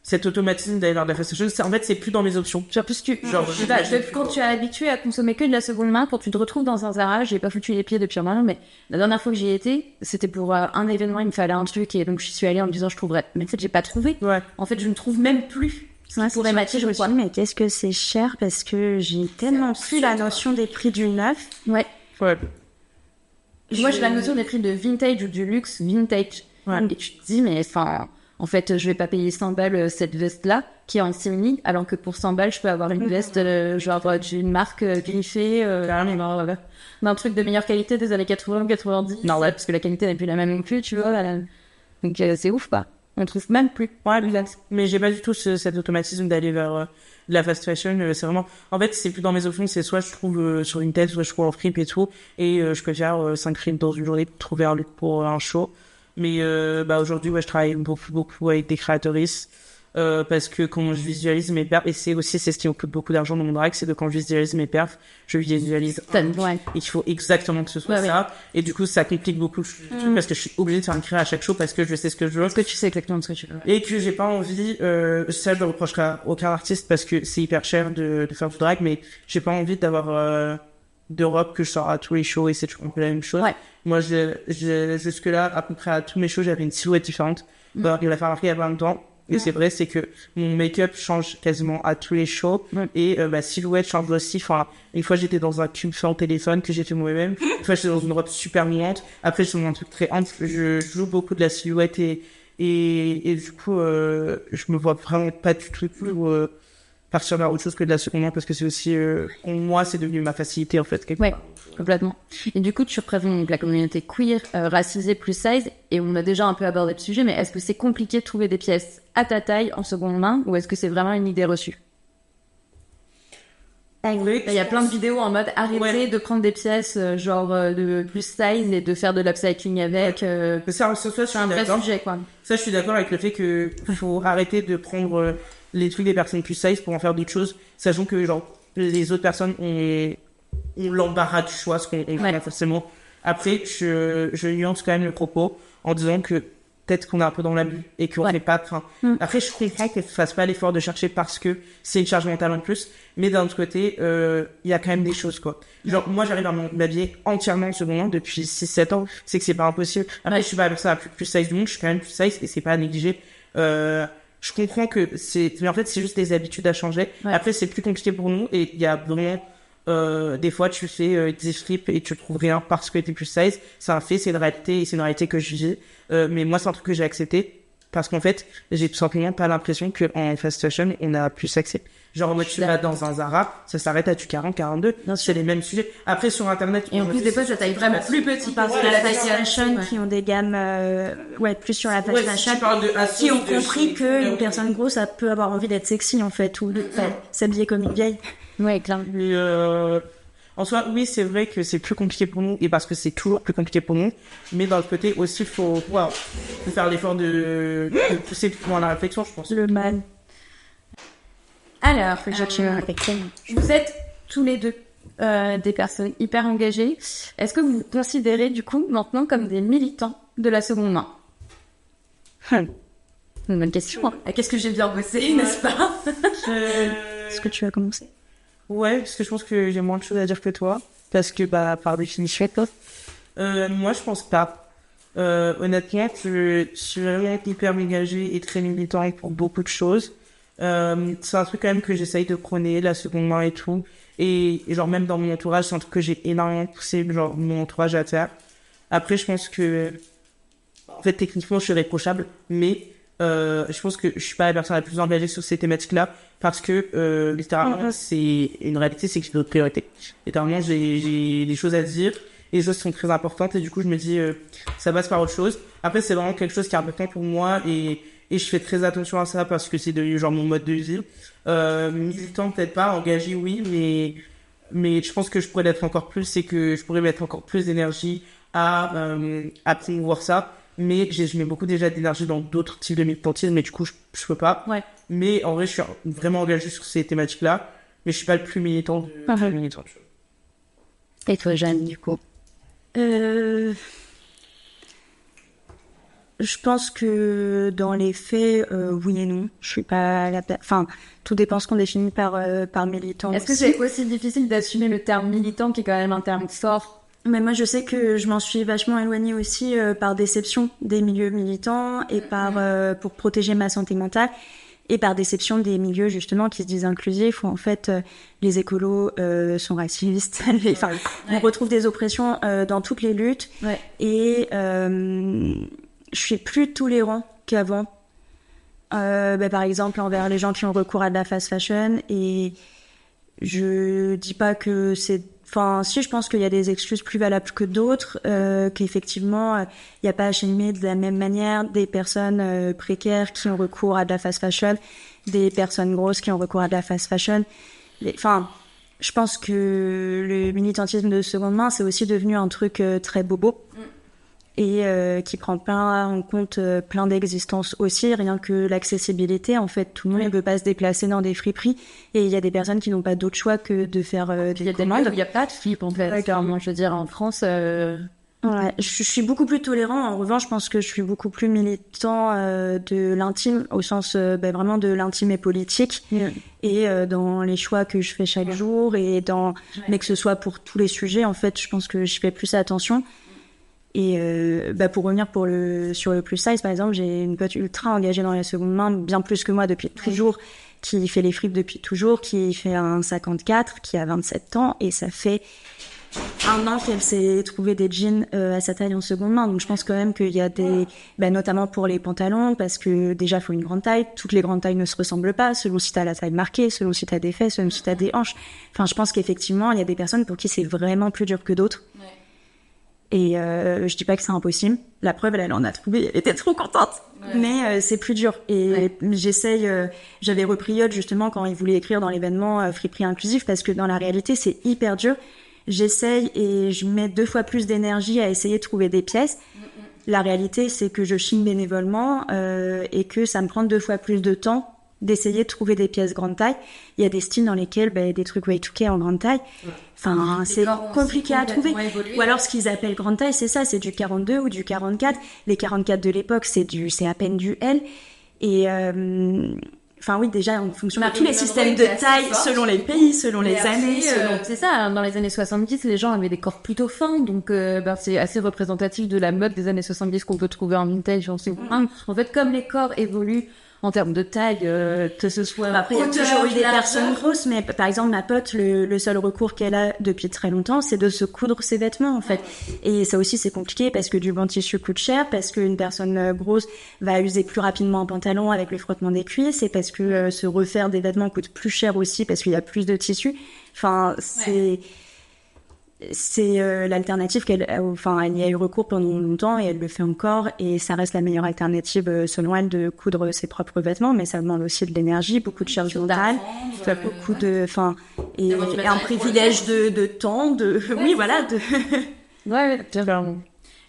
cet automatisme d'aller vers de la fast fashion, en fait c'est plus dans mes options. Genre, parce que, quand tu es habitué à consommer que de la seconde main, quand tu te retrouves dans un Zara, j'ai pas foutu les pieds depuis un moment, mais la dernière fois que j'y étais, c'était pour un événement, il me fallait un truc, et donc je suis allée en me disant je trouverais. Mais en fait, j'ai pas trouvé. Ouais. En fait, je ne trouve même plus. Ouais, pour matcher, je me suis dit, mais qu'est-ce que c'est cher, parce que j'ai tellement plus la notion des prix du neuf. Ouais. Ouais. Moi, j'ai la notion des prix de vintage ou du luxe vintage. Ouais. Et tu te dis, mais enfin, en fait, je vais pas payer 100 balles cette veste-là, qui est en simili, alors que pour 100 balles, je peux avoir une veste, d'une marque griffée, d'un truc de meilleure qualité des années 80, 90. Non, ouais, parce que la qualité n'est plus la même non plus, tu vois. Donc, c'est ouf, pas. On trouve même plus. Ouais, mais j'ai pas du tout cet automatisme d'aller vers de la fast fashion. C'est vraiment, en fait, c'est plus dans mes options. C'est soit je trouve sur une tête, soit je trouve en fripe et tout. Et je préfère 5 fripes dans une journée pour trouver un look pour un show. Mais aujourd'hui, je travaille beaucoup avec des créatrices. Parce que quand je visualise mes perfs, et c'est ce qui me coûte beaucoup d'argent dans mon drag, c'est que quand je visualise mes perfs, je visualise et il faut exactement que ce soit ça. Ouais. Et du coup, ça complique beaucoup le truc parce que je suis obligée de faire une créa à chaque show parce que je sais ce que je veux. Parce que tu sais exactement ce que tu veux. Et que j'ai pas envie, ça je le reprocherai à aucun artiste parce que c'est hyper cher de faire du drag, mais j'ai pas envie d'avoir de robe que je sors à tous les shows et c'est toujours un peu la même chose. Ouais. Moi, jusque-là, à peu près à tous mes shows, j'avais une silhouette différente. Il va faire remarquer il y a pas longtemps. Et c'est vrai, c'est que mon make-up change quasiment à tous les shows. Et ma silhouette change aussi. Enfin, une fois, j'étais dans un cube fait en téléphone que j'ai fait moi-même. Une fois, j'étais dans une robe super moulante. Après, j'étais dans un truc très ample. Je joue beaucoup de la silhouette et du coup, je me vois vraiment pas du tout partir vers autre chose que de la seconde main parce que c'est aussi, pour moi, c'est devenu ma facilité, en fait. Ouais, complètement. Et du coup, tu représentes la communauté queer, racisée plus size, et on a déjà un peu abordé le sujet, mais est-ce que c'est compliqué de trouver des pièces à ta taille en seconde main, ou est-ce que c'est vraiment une idée reçue? Il y a plein de vidéos en mode arrêtez de prendre des pièces de plus size et de faire de l'upcycling avec. Ça, c'est un vrai sujet, quoi. Ça, je suis d'accord avec le fait que faut arrêter de prendre les trucs des personnes plus size pour en faire d'autres choses, sachant que les autres personnes ont l'embarras du choix, ce qu'on a forcément. Après, je nuance quand même le propos en disant que peut-être qu'on est un peu dans l'abus et qu'on fait pas. Après, je comprends qu'on fasse pas l'effort de chercher parce que c'est une charge mentale en plus, mais d'un autre côté, il y a quand même des choses, quoi. Moi, j'arrive à m'habiller entièrement en second main depuis 6-7 ans, c'est que c'est pas impossible. Après, je suis pas la personne la plus size du monde, je suis quand même plus size et c'est pas à négliger. Je comprends que mais en fait, c'est juste des habitudes à changer. Ouais. Après, c'est plus compliqué pour nous et il y a vraiment, des fois, tu fais des flips et tu trouves rien parce que t'es plus size. C'est un fait, c'est une réalité et c'est une réalité que je vis. Mais moi, c'est un truc que j'ai accepté parce qu'en fait, j'ai tout simplement pas l'impression qu'en fast fashion, on a plus accès. Genre, moi, tu vas dans un Zara, ça s'arrête à du 40, 42. C'est les mêmes sujets. Après, sur Internet. Et en plus, des fois, ça taille vraiment plus petit parce que la fast fashion, qui ont des gammes, plus sur la fast fashion, qui ont compris qu'une personne grosse, ça peut avoir envie d'être sexy, en fait, ou de s'habiller comme une vieille. Ouais, clairement. Mais, en soi, oui, c'est vrai que c'est plus compliqué pour nous et parce que c'est toujours plus compliqué pour nous. Mais d'un autre côté aussi, faut faire l'effort de pousser plus loin la réflexion, je pense. Le mal. Alors, vous êtes tous les deux des personnes hyper engagées. Est-ce que vous vous considérez du coup maintenant comme des militants de la seconde main? Une bonne question. Qu'est-ce que j'ai bien bossé, n'est-ce pas? Est-ce que tu vas commencer? Ouais, parce que je pense que j'ai moins de choses à dire que toi. Parce que, par définition, moi, je pense pas. Honnêtement, je suis vraiment hyper engagée et très militant pour beaucoup de choses. C'est un truc quand même que j'essaye de prôner, la seconde main et tout. Et même dans mon entourage, c'est un truc que j'ai énormément poussé, mon entourage à faire. Après, je pense que, en fait, techniquement, je suis réprochable, mais je pense que je suis pas la personne la plus engagée sur ces thématiques-là parce que littéralement c'est une réalité, c'est que j'ai d'autres priorités. Littéralement, j'ai des choses à dire et les choses sont très importantes et du coup je me dis ça passe par autre chose. Après, c'est vraiment quelque chose qui est important pour moi et je fais très attention à ça parce que c'est devenu mon mode de vie. Militant peut-être pas, engagé oui, mais je pense que je pourrais mettre encore plus, c'est que je pourrais mettre encore plus d'énergie à promouvoir ça. mais je mets beaucoup déjà d'énergie dans d'autres types de militantisme, mais du coup, je peux pas. Ouais. Mais en vrai, je suis vraiment engagé sur ces thématiques-là, mais je suis pas le plus militant de militant. Et toi, Jeanne, du coup Je pense que dans les faits, oui et non. Je suis pas enfin, tout dépend ce qu'on définit par militant. Est-ce que c'est aussi difficile d'assumer le terme militant qui est quand même un terme fort? Mais moi, je sais que je m'en suis vachement éloignée aussi par déception des milieux militants et pour protéger ma santé mentale et par déception des milieux justement qui se disent inclusifs où en fait les écolos sont racistes. Enfin, on retrouve des oppressions dans toutes les luttes et je suis plus tolérant qu'avant. Par exemple, envers les gens qui ont recours à de la fast fashion. Et je dis pas que c'est... Enfin, si, je pense qu'il y a des excuses plus valables que d'autres, qu'effectivement, il n'y a pas à chiner de la même manière des personnes précaires qui ont recours à de la fast fashion, des personnes grosses qui ont recours à de la fast fashion. Enfin, je pense que le militantisme de seconde main, c'est aussi devenu un truc très bobo. Et qui prend pas en compte plein d'existences aussi, rien que l'accessibilité. En fait, tout le monde ne peut pas se déplacer dans des friperies. Et il y a des personnes qui n'ont pas d'autre choix que de faire des commandes. Il n'y a pas de flip, en fait. Moi, je veux dire, en France... Ouais, je suis beaucoup plus tolérant. En revanche, je pense que je suis beaucoup plus militant de l'intime, au sens vraiment de l'intime et politique. Et dans les choix que je fais chaque jour, et mais que ce soit pour tous les sujets, en fait, je pense que je fais plus attention. Et pour revenir sur le plus size, par exemple, j'ai une pote ultra engagée dans la seconde main, bien plus que moi depuis toujours, qui fait les fripes depuis toujours, qui fait un 54, qui a 27 ans, et ça fait 1 an qu'elle s'est trouvé des jeans à sa taille en seconde main. Donc je pense quand même qu'il y a notamment pour les pantalons, parce que déjà il faut une grande taille, toutes les grandes tailles ne se ressemblent pas, selon si t'as la taille marquée, selon si t'as des fesses, selon si t'as des hanches. Enfin, je pense qu'effectivement, il y a des personnes pour qui c'est vraiment plus dur que d'autres. Et je dis pas que c'est impossible. La preuve, elle en a trouvé. Elle était trop contente. Mais c'est plus dur. Et j'essaye... j'avais repris Yod, justement, quand il voulait écrire dans l'événement Friperie Inclusif, parce que dans la réalité, c'est hyper dur. J'essaye et je mets 2 fois plus d'énergie à essayer de trouver des pièces. La réalité, c'est que je chine bénévolement et que ça me prend 2 fois plus de temps d'essayer de trouver des pièces grande taille. Il y a des styles dans lesquels des trucs Y2K en grande taille. Enfin, c'est compliqué à trouver. Ou alors, ce qu'ils appellent grande taille, c'est ça, c'est du 42 ou du 44. Les 44 de l'époque, c'est à peine du L. Et, enfin, oui, déjà, en fonction de tous les systèmes de taille, selon les pays, selon les années. C'est ça, dans les années 70, les gens avaient des corps plutôt fins, donc c'est assez représentatif de la mode des années 70 qu'on peut trouver en vintage. En fait, comme les corps évoluent en termes de taille, que ce soit... Après, il y a toujours eu des personnes grosses, mais par exemple, ma pote, le seul recours qu'elle a depuis très longtemps, c'est de se coudre ses vêtements, en fait. Et ça aussi, c'est compliqué parce que du bon tissu coûte cher, parce qu'une personne grosse va user plus rapidement un pantalon avec le frottement des cuisses, et parce que se refaire des vêtements coûte plus cher aussi parce qu'il y a plus de tissu. Enfin, c'est l'alternative elle y a eu recours pendant longtemps et elle le fait encore, et ça reste la meilleure alternative selon elle de coudre ses propres vêtements, mais ça demande aussi de l'énergie, beaucoup de charge mentale, beaucoup de et un privilège de temps,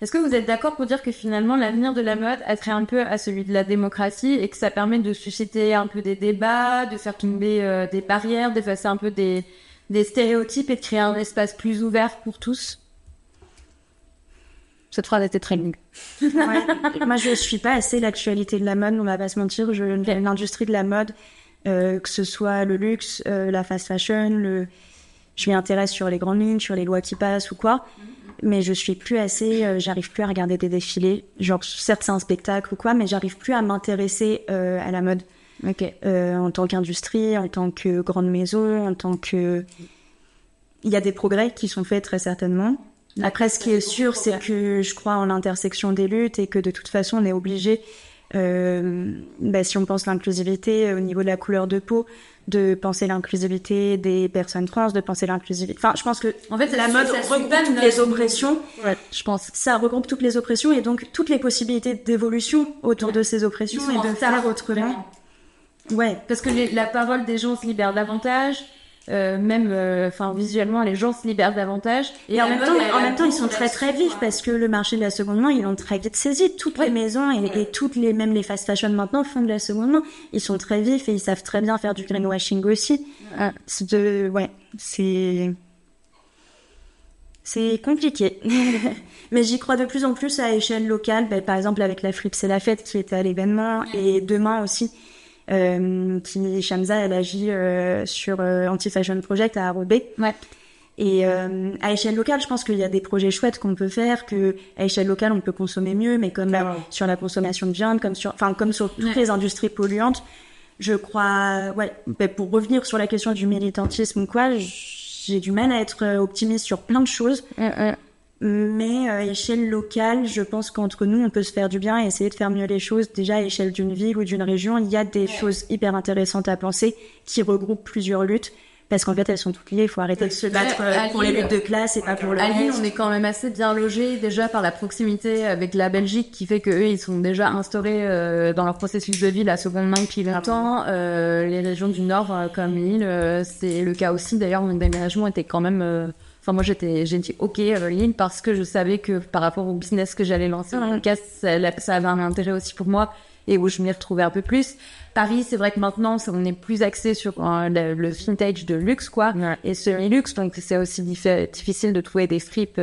Est-ce que vous êtes d'accord pour dire que finalement l'avenir de la mode a trait un peu à celui de la démocratie et que ça permet de susciter un peu des débats, de faire tomber des barrières, d'effacer un peu des stéréotypes et de créer un espace plus ouvert pour tous? Cette phrase était très longue. Moi, je suis pas assez l'actualité de la mode, on va pas se mentir. L'industrie de la mode, que ce soit le luxe, la fast fashion, je m'y intéresse sur les grandes lignes, sur les lois qui passent ou quoi. Mais je suis plus assez, j'arrive plus à regarder des défilés. Genre, certes, c'est un spectacle ou quoi, mais j'arrive plus à m'intéresser à la mode. En tant qu'industrie, en tant que grande maison, en tant que... Il y a des progrès qui sont faits très certainement. Après, ce qui est sûr, c'est que je crois en l'intersection des luttes et que de toute façon, on est obligé, si on pense l'inclusivité au niveau de la couleur de peau, de penser l'inclusivité des personnes trans, de penser l'inclusivité... Enfin, je pense que en fait, la mode regroupe toutes les oppressions. Ouais, je pense. Ça regroupe toutes les oppressions et donc toutes les possibilités d'évolution autour de ces oppressions et de faire autrement. Ouais, parce que la parole des gens se libère davantage. même, enfin, visuellement, les gens se libèrent davantage. Et en même temps, ils sont très très vifs parce que le marché de la seconde main, ils l'ont très vite saisi. Toutes les maisons et même les fast fashion maintenant font de la seconde main. Ils sont très vifs et ils savent très bien faire du greenwashing aussi. C'est compliqué. Mais j'y crois de plus en plus à échelle locale. Par exemple, avec la Fripe, c'est la fête qui était à l'événement. Et demain aussi, Shamsa, elle agit sur Anti-Fashion Project à Roubaix. Ouais. Et à échelle locale, je pense qu'il y a des projets chouettes qu'on peut faire, que à échelle locale, on peut consommer mieux, mais comme sur la consommation de viande, comme sur toutes les industries polluantes, je crois, pour revenir sur la question du militantisme ou quoi, j'ai du mal à être optimiste sur plein de choses. Mais à échelle locale, je pense qu'entre nous, on peut se faire du bien et essayer de faire mieux les choses. Déjà, à échelle d'une ville ou d'une région, il y a des choses hyper intéressantes à penser qui regroupent plusieurs luttes. Parce qu'en fait, elles sont toutes liées. Il faut arrêter de se battre pour les luttes de classe et pas pour le reste. À Lille, on est quand même assez bien logés, déjà par la proximité avec la Belgique, qui fait qu'eux, ils sont déjà instaurés dans leur processus de vie la seconde main depuis longtemps. Les régions du Nord, comme Lille, c'est le cas aussi. D'ailleurs, mon déménagement était quand même... Enfin, moi, j'ai dit OK Lille parce que je savais que par rapport au business que j'allais lancer en podcast, ça avait un intérêt aussi pour moi et où je m'y retrouvais un peu plus. Paris, c'est vrai que maintenant, on est plus axé sur le vintage de luxe, quoi, et semi-luxe, donc c'est aussi difficile de trouver des fripes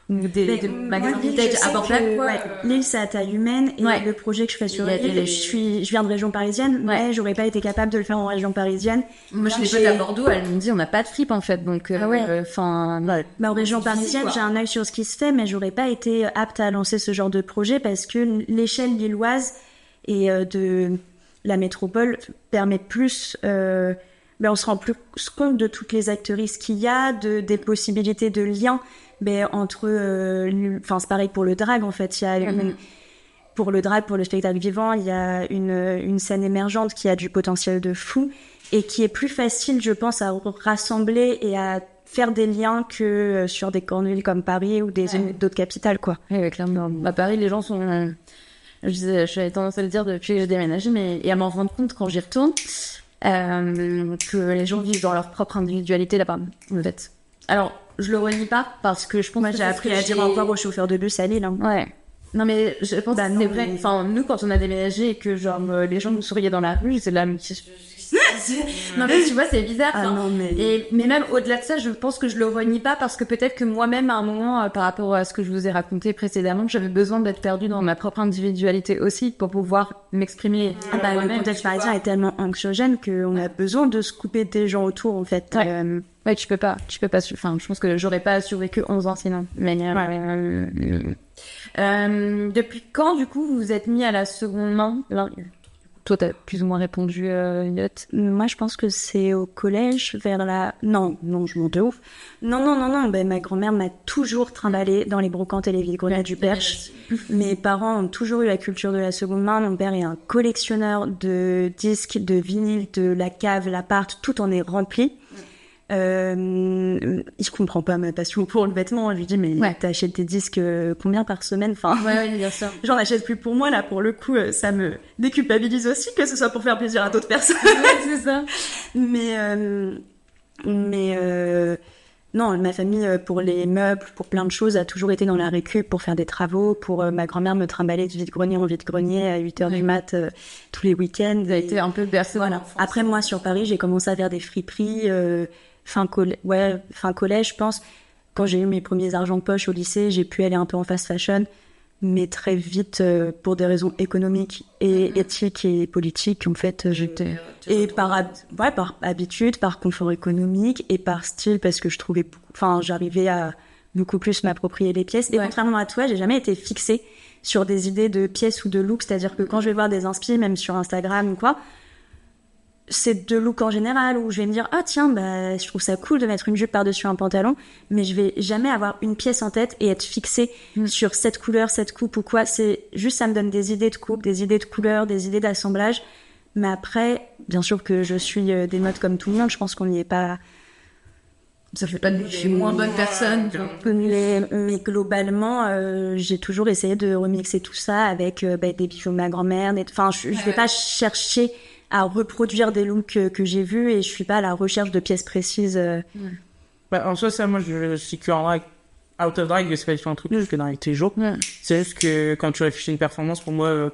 ou des magasins vintage abordables. Lille, c'est à taille humaine, et le projet que je fais sur Lille, je viens de région parisienne, mais j'aurais pas été capable de le faire en région parisienne. Moi, je l'ai fait à Bordeaux, elle me dit, on n'a pas de fripes, en fait, donc, en région parisienne, j'ai un œil sur ce qui se fait, mais j'aurais pas été apte à lancer ce genre de projet parce que l'échelle lilloise et de la métropole permet plus, on se rend plus compte de toutes les actrices qu'il y a, des possibilités de lien, entre, c'est pareil pour le drag, en fait, il y a pour le drag, pour le spectacle vivant, il y a une scène émergente qui a du potentiel de fou et qui est plus facile, je pense, à rassembler et à faire des liens que sur des grandes villes comme Paris ou d'autres capitales, quoi. Oui, clairement. À Paris, les gens sont... J'avais tendance à le dire depuis que j'ai déménagé, et à m'en rendre compte quand j'y retourne, que les gens vivent dans leur propre individualité là-bas, en fait. Alors, je le renie pas, parce que je pense que j'ai appris à dire au revoir aux chauffeurs de bus à Lille. Ouais. Non, mais je pense que c'est vrai. Enfin, nous, quand on a déménagé et que, genre, les gens nous souriaient dans la rue, c'est là, non, mais tu vois, c'est bizarre. Mais même au-delà de ça, je pense que je le renie pas parce que peut-être que moi-même, à un moment, par rapport à ce que je vous ai raconté précédemment, j'avais besoin d'être perdue dans ma propre individualité aussi pour pouvoir m'exprimer. Le contexte parisien est tellement anxiogène qu'on a besoin de se couper des gens autour, en fait. Ouais, tu peux pas. Enfin, je pense que j'aurais pas survécu 11 ans sinon. Mais, depuis quand, du coup, vous vous êtes mis à la seconde main? Toi, t'as plus ou moins répondu, Yacht. Moi, je pense que c'est au collège, vers la... Non, je monte de ouf. Non. Ma grand-mère m'a toujours trimballé dans les brocantes et les vide-greniers du Perche. Mes parents ont toujours eu la culture de la seconde main. Mon père est un collectionneur de disques, de vinyles, de la cave, l'appart, tout en est rempli. Il comprend pas ma passion pour le vêtement. Je lui dis, mais t'achètes tes disques combien par semaine? Enfin, bien sûr. J'en achète plus pour moi, là, pour le coup, ça me déculpabilise aussi, que ce soit pour faire plaisir à d'autres personnes. C'est ça. Non, ma famille, pour les meubles, pour plein de choses, a toujours été dans la récup pour faire des travaux. Pour ma grand-mère me trimballait de vide-grenier en vide-grenier à 8h du mat tous les week-ends. Ça a été un peu bercé. Voilà. Après, moi, sur Paris, j'ai commencé à faire des friperies, fin collège, je pense. Quand j'ai eu mes premiers argents de poche au lycée, j'ai pu aller un peu en fast fashion, mais très vite, pour des raisons économiques et éthiques et politiques, en fait, et par habitude, par confort économique et par style, parce que je trouvais j'arrivais à beaucoup plus m'approprier les pièces. Et contrairement à toi, j'ai jamais été fixée sur des idées de pièces ou de look, c'est-à-dire que quand je vais voir des inspi, même sur Instagram ou quoi, c'est de look en général où je vais me dire je trouve ça cool de mettre une jupe par-dessus un pantalon, mais je vais jamais avoir une pièce en tête et être fixée sur cette couleur, cette coupe ou quoi. C'est juste, ça me donne des idées de coupe, des idées de couleurs, des idées d'assemblage, mais après, bien sûr que je suis des modes comme tout le monde, je pense qu'on n'y est pas. Ça fait pas de je suis moins bonne personne. Mais globalement, j'ai toujours essayé de remixer tout ça avec des bijoux de ma grand-mère. Je vais pas chercher à reproduire des looks que j'ai vus et je suis pas à la recherche de pièces précises. Bah, en soi, ça, moi, je suis que en drag. Out of drag, c'est pas du tout un truc que je fais dans les tous les jours. C'est juste que quand tu réfléchis à une performance, pour moi,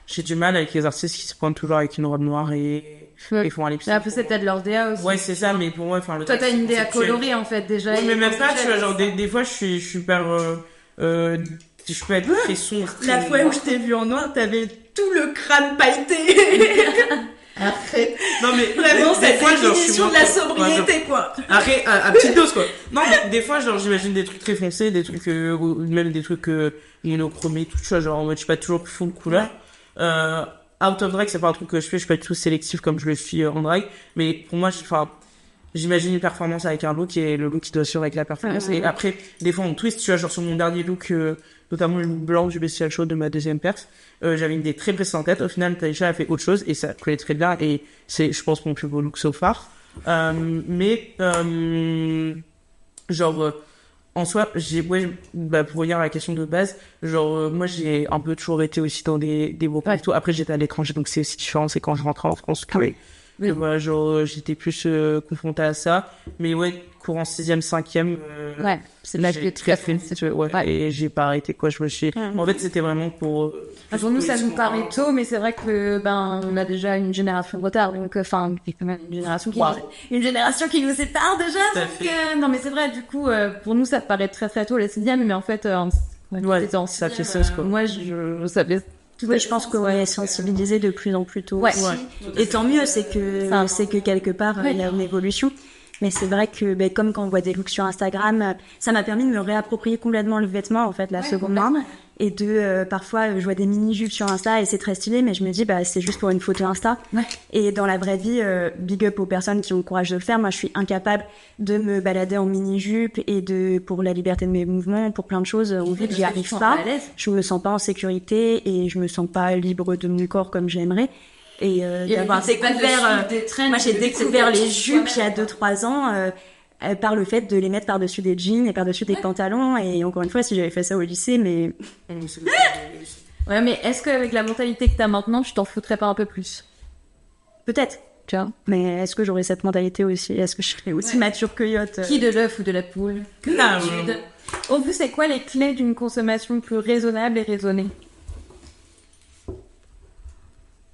j'ai du mal avec les artistes qui se pointent toujours avec une robe noire et font un lip sync. Après, c'est peut-être leur DA aussi. Ouais, c'est ça, mais pour moi, Toi, t'as une DA colorée, en fait, déjà. Oui, mais même pas, tu vois, genre, des fois, je suis super, je peux être très sombre. La fois où je t'ai vu en noir, t'avais tout le crâne pailleté. Après, non mais vraiment cette fois, définition de la sobriété, quoi. Après, à petite dose, quoi. Non, mais des fois, genre, j'imagine des trucs très foncés, des trucs, ou même des trucs, monochromés, tout ça, genre, en mode, je suis pas toujours full couleur. Out of drag, c'est pas un truc que je fais, je suis pas du tout sélectif comme je le suis en drag, mais pour moi, j'imagine une performance avec un look et le look qui doit suivre avec la performance. Et après, des fois, on twist, tu vois, genre, sur mon dernier look, notamment le look blanc du Bestial Show de ma deuxième perf, j'avais une idée très précise en tête. Au final, Taïcha a fait autre chose et ça collait très bien et c'est, je pense, mon plus beau look so far. Genre, en soi, pour revenir à la question de base, genre, moi, j'ai un peu toujours été aussi dans des beaux tout. Après, j'étais à l'étranger, donc c'est aussi différent. C'est quand je rentrais en France que moi, genre, j'étais plus confronté à ça. Mais ouais, courant 6e, 5e, ouais, c'est là que j'ai très fait, et j'ai pas arrêté, quoi. Je me suis, en fait, c'était vraiment pour nous, ça nous paraît tôt, mais c'est vrai que, on a déjà une génération de retard, donc, enfin, quand même une génération qui nous sépare déjà, donc, non, mais c'est vrai, du coup, pour nous, ça paraît très très tôt, la 6e, mais en fait, ça fait sens, quoi. Moi, je savais. Ouais, je pense qu'on est sensibilisé de plus en plus tôt. Ouais. Et tant mieux, c'est que quelque part, il y a une évolution. Mais c'est vrai que, comme quand on voit des looks sur Instagram, ça m'a permis de me réapproprier complètement le vêtement, en fait, la seconde main. Et parfois, je vois des mini-jupes sur Insta et c'est très stylé, mais je me dis, c'est juste pour une photo Insta. Ouais. Et dans la vraie vie, big up aux personnes qui ont le courage de le faire. Moi, je suis incapable de me balader en mini-jupe et pour la liberté de mes mouvements, pour plein de choses, en ville, j'y arrive pas. Je me sens pas en sécurité et je me sens pas libre de mon corps comme j'aimerais. Et d'avoir découvert, moi j'ai découvert les jupes il y a 2-3 ans par le fait de les mettre par-dessus des jeans et par-dessus des pantalons. Et encore une fois, si j'avais fait ça au lycée, mais... Ouais, mais est-ce qu'avec la mentalité que t'as maintenant, tu t'en foutrais pas un peu plus? Peut-être. Tu vois. Mais est-ce que j'aurais cette mentalité aussi? Est-ce que je serais aussi mature que Yacht? Qui de l'œuf ou de la poule? Au plus, c'est quoi les clés d'une consommation plus raisonnable et raisonnée?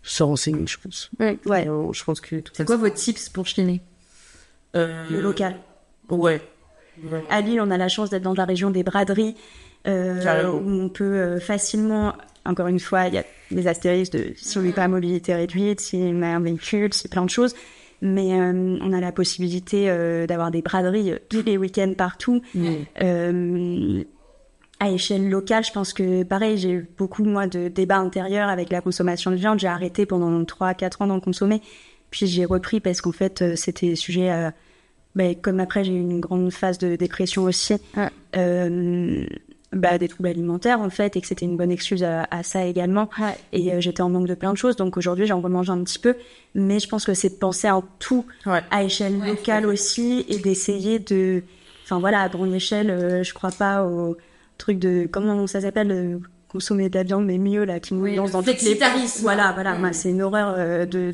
Se renseigner, je pense. Ouais. Je pense que c'est quoi vos tips pour chiner? Le local. Ouais. À Lille, on a la chance d'être dans la région des braderies, où on peut facilement, encore une fois, il y a des astérisques de si on n'est pas à mobilité réduite, si on a un véhicule, c'est plein de choses. Mais on a la possibilité d'avoir des braderies tous les week-ends partout. À échelle locale, je pense que, pareil, j'ai eu beaucoup, moi, de débats intérieurs avec la consommation de viande. J'ai arrêté pendant 3-4 ans d'en consommer. Puis j'ai repris parce qu'en fait, c'était sujet à... comme après, j'ai eu une grande phase de dépression aussi. Des troubles alimentaires, en fait, et que c'était une bonne excuse à ça également. Ouais. Et j'étais en manque de plein de choses. Donc aujourd'hui, j'en remange un petit peu. Mais je pense que c'est de penser en tout à échelle locale aussi et d'essayer de... Enfin, voilà, à grande échelle, je crois pas au... truc de comment ça s'appelle consommer de la viande mais mieux là qui nous lance dans toutes les voilà moi, c'est une horreur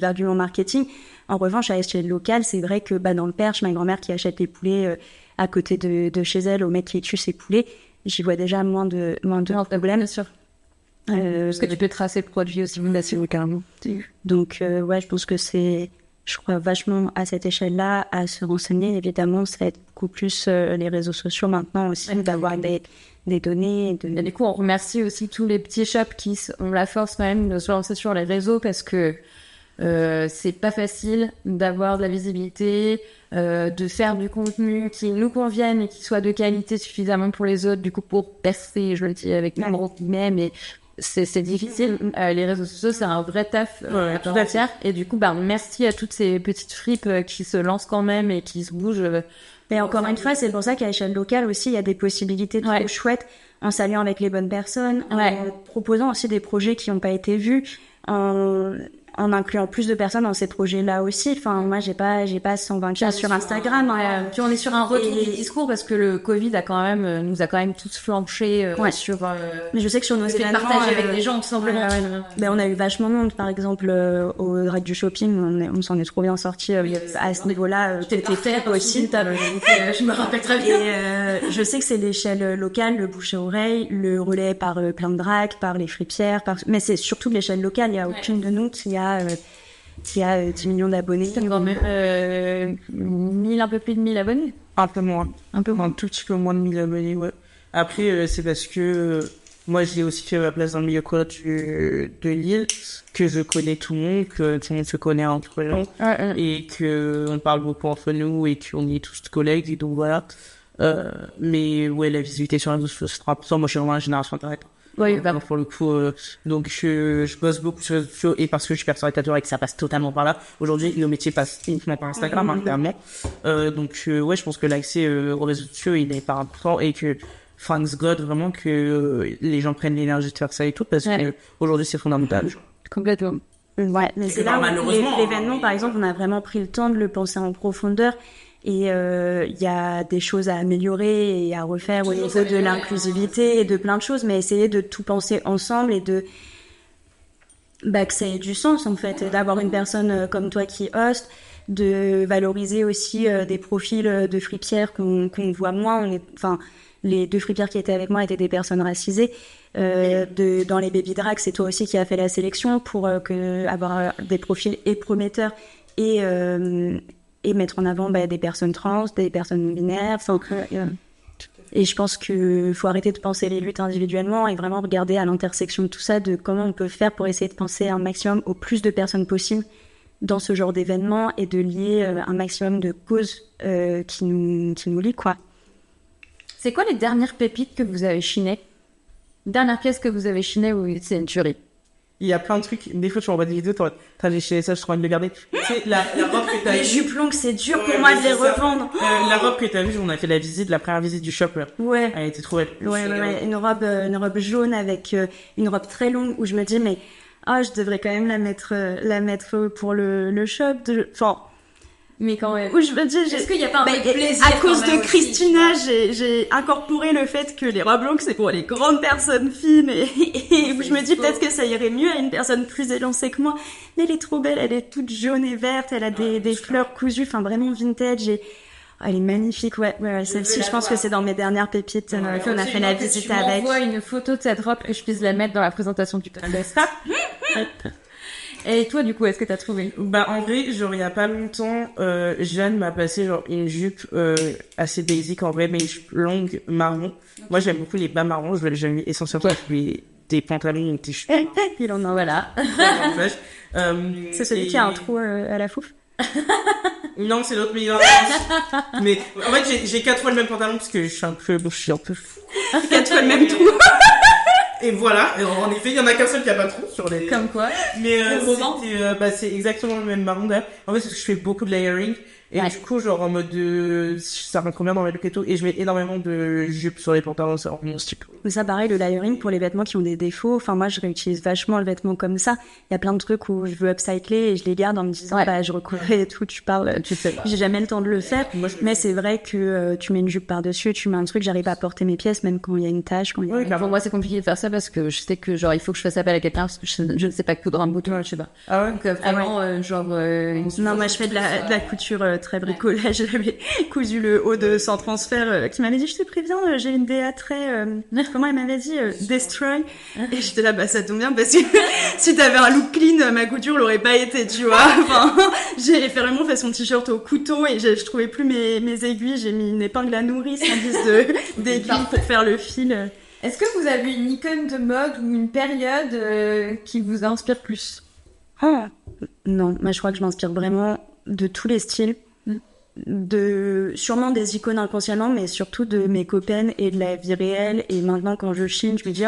d'argument marketing. En revanche, à échelle locale, c'est vrai que dans le Perche, ma grand-mère qui achète les poulets à côté de chez elle, au mec qui tue ses poulets, j'y vois déjà moins de problèmes. Bien sûr. Parce que tu peux tracer le produit aussi facilement, carrément. Donc je pense que je crois vachement à cette échelle-là, à se renseigner. Évidemment, ça va être beaucoup plus les réseaux sociaux maintenant aussi, d'avoir des données. Et du coup, on remercie aussi tous les petits shops qui ont la force quand même de se lancer sur les réseaux parce que c'est pas facile d'avoir de la visibilité, de faire du contenu qui nous convienne et qui soit de qualité suffisamment pour les autres, du coup pour percer, je le dis avec mes gros guillemets, mais c'est difficile. Les réseaux sociaux, c'est un vrai taf à part entière. Et du coup, merci à toutes ces petites fripes qui se lancent quand même et qui se bougent. Mais encore une fois, c'est pour ça qu'à échelle locale aussi, il y a des possibilités trop chouettes en s'alliant avec les bonnes personnes, en proposant aussi des projets qui n'ont pas été vus, en en incluant plus de personnes dans ces projets-là aussi. Enfin, moi, j'ai pas 120K sur Instagram. Puis on est sur un retour du discours parce que le Covid nous a quand même tous flanché sur. Mais je sais que sur nos événements, partager avec les gens, tout simplement. Ben, on a eu vachement de monde. Par exemple, au Drag du Shopping, on s'en est trop bien sorti à ce niveau-là. T'étais fait aussi. Je me rappelle très bien. Et je sais que c'est l'échelle locale, le bouche à oreille, le relais par plein de drag, par les fripières, mais c'est surtout de l'échelle locale. Il y a aucune de nous qui a 10 millions d'abonnés. Quand même, un peu plus de 1000 abonnés. Un peu moins. Un tout petit peu moins de 1000 abonnés, ouais. Après, c'est parce que moi, j'ai aussi fait ma place dans le milieu queer de Lille, que je connais tout le monde, que tout le monde se connaît entre eux, et que on parle beaucoup entre nous, et qu'on est tous collègues, et donc voilà. Mais ouais, la visibilité sur les réseaux sociaux, c'est très important. Moi, je suis vraiment la génération Internet. Oui, pour le coup, donc je bosse beaucoup sur les réseaux sociaux, et parce que je suis personne tatoueur et que ça passe totalement par là. Aujourd'hui, le métier passe uniquement par Instagram, clairement. Donc ouais, je pense que l'accès aux réseaux sociaux, il est pas important, et que thanks God vraiment que les gens prennent l'énergie de faire ça et tout, parce que aujourd'hui c'est fondamental. Complètement. Ouais, mais c'est là où l'événement, par exemple, on a vraiment pris le temps de le penser en profondeur. Et il y a des choses à améliorer et à refaire au niveau de l'inclusivité et de plein de choses, mais essayer de tout penser ensemble et de que ça ait du sens en fait, et d'avoir une personne comme toi qui host, de valoriser aussi des profils de fripières qu'on voit moins. Les 2 fripières qui étaient avec moi étaient des personnes racisées. Dans les baby drags, c'est toi aussi qui as fait la sélection pour avoir des profils et prometteurs et mettre en avant des personnes trans, des personnes non binaires. Et je pense qu'il faut arrêter de penser les luttes individuellement et vraiment regarder à l'intersection de tout ça, de comment on peut faire pour essayer de penser un maximum au plus de personnes possible dans ce genre d'événements et de lier un maximum de causes qui nous lient, quoi. C'est quoi les dernières pépites que vous avez chinées? Dernière pièce que vous avez chinée ou c'est une tuerie? Il y a plein de trucs. Des fois, tu m'envoies des vidéos, t'as déchiré ça, je suis en train de le garder. Tu sais, la robe que t'as vue. Les jupes longues, c'est dur pour moi de les revendre. La robe que t'as vue, on a fait la première visite du shop. Ouais. Elle était trop belle. Ouais. Une robe jaune avec une robe très longue où je me dis, mais, je devrais quand même la mettre pour le shop. Mais quand même. Où je me dis, est-ce qu'il n'y a pas un peu de plaisir à cause de Christina, j'ai incorporé le fait que les robes longues, c'est pour les grandes personnes fines et où je me dis peut-être que ça irait mieux à une personne plus élancée que moi. Mais elle est trop belle, elle est toute jaune et verte, elle a des fleurs cousues, enfin vraiment vintage et elle est magnifique, ouais, celle-ci, je pense que c'est dans mes dernières pépites qu'on a fait la visite avec. Tu m'envoies une photo de cette robe que je puisse la mettre dans la présentation du podcast. Et toi, du coup, est-ce que t'as trouvé? En vrai, genre, il y a pas longtemps, Jeanne m'a passé, genre, une jupe, assez basic, en vrai, mais longue, marron. Moi, j'aime beaucoup les bas marrons, j'aime essentiellement des pantalons, des cheveux. Il en a, voilà. C'est celui qui a un trou à la fouf? Non, c'est l'autre, mais mais, en fait, j'ai 4 fois le même pantalon, parce que je suis un peu fou. 4 fois le même trou. Et voilà, en effet, il y en a qu'un seul qui a pas trop sur les... Comme quoi. Mais c'est exactement le même marron d'ailleurs. En fait, c'est parce que je fais beaucoup de layering. Et du coup, genre en mode ça rentre bien dans mes looks et tout. Et je mets énormément de jupes sur les pantalons, ça rend mon style. Mais ça, pareil, le layering pour les vêtements qui ont des défauts. Enfin, moi, je réutilise vachement le vêtement comme ça. Il y a plein de trucs où je veux upcycler et je les garde en me disant, je recouvrais et tout, tu sais pas. J'ai jamais le temps de le faire. Mais c'est vrai que tu mets une jupe par-dessus, tu mets un truc, j'arrive à porter mes pièces, même quand il y a une tache. Pour moi, c'est compliqué de faire ça parce que je sais que, genre, il faut que je fasse appel à quelqu'un parce que je ne sais pas coudre un bouton, je sais pas. Ah ouais? Donc, vraiment, non, moi, je fais de la couture très bricolage. J'avais cousu le haut de Sans Transfert qui m'avait dit, je te préviens, j'ai une DA très... comment elle m'avait dit Destroy. Et j'étais là, ça tombe bien parce que si t'avais un look clean, ma couture l'aurait pas été, tu vois. Enfin, j'ai vraiment fait son t-shirt au couteau et je trouvais plus mes aiguilles. J'ai mis une épingle à nourrice en guise d'aiguille pour faire le fil. Est-ce que vous avez une icône de mode ou une période qui vous inspire plus? Non, moi je crois que je m'inspire vraiment de tous les styles. Sûrement des icônes inconsciemment, mais surtout de mes copaines et de la vie réelle. Et maintenant, quand je chine, je me dis,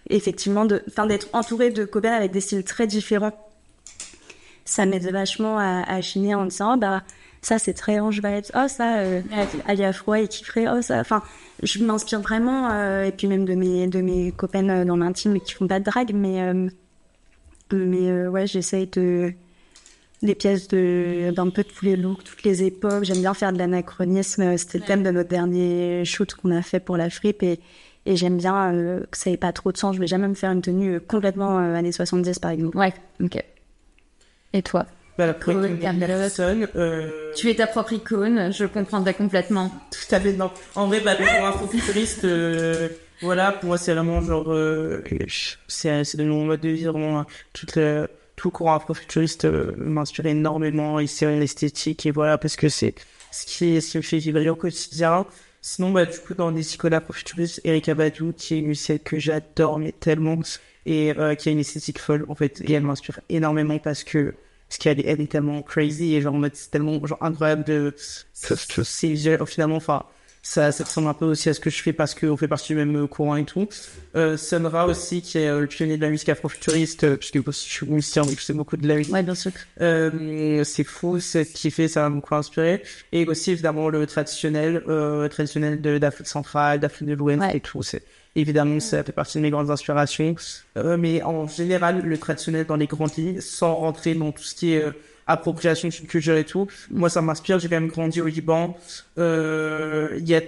effectivement, d'être entourée de copaines avec des styles très différents, ça m'aide vachement à chiner en disant, ça c'est très Ange Vibes, ça, Alia Froid et kifferait, ça, enfin, je m'inspire vraiment, et puis même de mes copaines dans l'intime qui font pas de drague, mais Mais ouais, j'essaye des pièces d'un peu de tous les looks, toutes les époques. J'aime bien faire de l'anachronisme. C'était le thème de notre dernier shoot qu'on a fait pour la fripe et j'aime bien que ça ait pas trop de sens. Je vais jamais me faire une tenue complètement années 70 par exemple. Ouais, ok. Et toi? Bah, personne, Tu es ta propre icône, je comprendrais complètement. tout à fait, non. En vrai, bah, pour un afrofuturiste, voilà, pour moi, c'est vraiment genre, c'est de mon mode de vie, vraiment, tout le courant afrofuturiste m'inspire énormément, et c'est l'esthétique, et voilà, parce que c'est ce qui me fait vibrer au quotidien. Sinon, bah, du coup, dans des icônes afrofuturistes, Erykah Badu, qui est une musicienne que j'adore, mais tellement, et qui a une esthétique folle, en fait, et elle m'inspire énormément parce qu'elle est tellement crazy et genre en mode c'est tellement genre incroyable c'est visuel finalement enfin ça ressemble un peu aussi à ce que je fais parce qu'on fait partie du même courant et tout. Sun Ra aussi qui est le pionnier de la musique afrofuturiste puisque aussi je suis musicien donc je sais beaucoup de la musique. Ouais, bien sûr. C'est fou c'est ce qu'il fait, ça m'a beaucoup inspiré, et aussi évidemment le traditionnel d'Afrique centrale, d'Afrique de l'Ouest et tout, c'est évidemment ça fait partie de mes grandes inspirations, mais en général le traditionnel dans les grandes lignes sans rentrer dans tout ce qui est appropriation culturelle et tout. Moi, ça m'inspire. J'ai quand même grandi au Liban. Il y a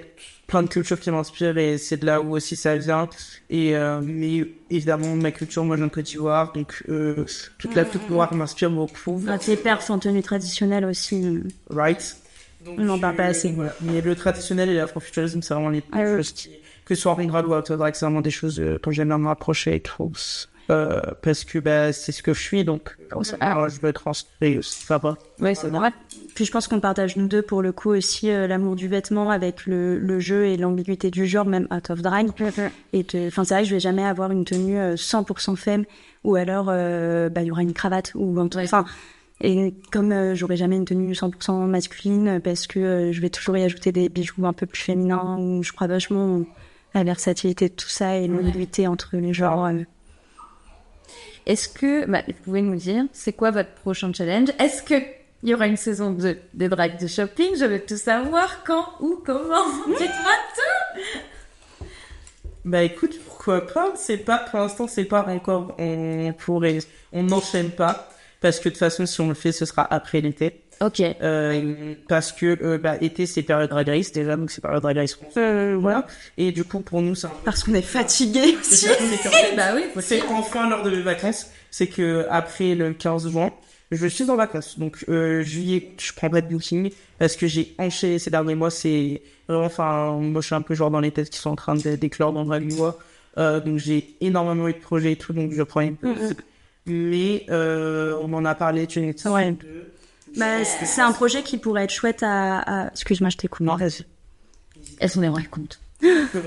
plein de cultures qui m'inspirent et c'est de là où aussi ça vient. Et mais évidemment, ma culture, moi, je viens de Côte d'Ivoire, donc toute la Côte d'Ivoire m'inspire beaucoup. Tes pères sont tenus traditionnels aussi. Right. Donc, on n'en parle pas assez. Voilà. Mais le traditionnel et l'afrofuturisme, c'est vraiment les choses que ce soit Ringrad ou Autodrag, c'est vraiment des choses dont j'aime bien me rapprocher et tout. Parce que bah, c'est ce que je suis, donc je veux transférer aussi, ça va. Ouais, c'est normal. Puis je pense qu'on partage nous deux pour le coup aussi l'amour du vêtement avec le jeu et l'ambiguïté du genre, même out of drag. Et enfin c'est vrai que je vais jamais avoir une tenue 100% femme ou alors il y aura une cravate ou enfin et comme j'aurai jamais une tenue 100% masculine parce que je vais toujours y ajouter des bijoux un peu plus féminins où je crois vachement la versatilité de tout ça et l'ambiguïté entre les genres. Est-ce que, vous pouvez nous dire, c'est quoi votre prochain challenge? Est-ce que il y aura une saison 2 des drags de shopping? Je veux tout savoir, quand, où, comment. Dites-moi tout. Bah écoute, pourquoi pas? C'est pas, pour l'instant, c'est pas encore, on n'enchaîne pas. Parce que de toute façon, si on le fait, ce sera après l'été. Ok. Parce que été c'est période Drag Race déjà, donc c'est période Drag Race. Voilà. Et du coup pour nous c'est parce qu'on est fatigué aussi. Bah oui. C'est enfin l'heure de mes vacances. C'est que après le 15 juin, je suis en vacances. Donc juillet, je prends pas de booking parce que j'ai enchaîné ces derniers mois. C'est vraiment, enfin moi je suis un peu genre dans les têtes qui sont en train d'éclore dans Drag Mois. Donc j'ai énormément eu de projets et tout, donc je prends une pause. Mais on en a parlé. Ouais. C'est un projet qui pourrait être chouette à... Excuse-moi, je t'écoute. Non, elles sont des vrais comptes.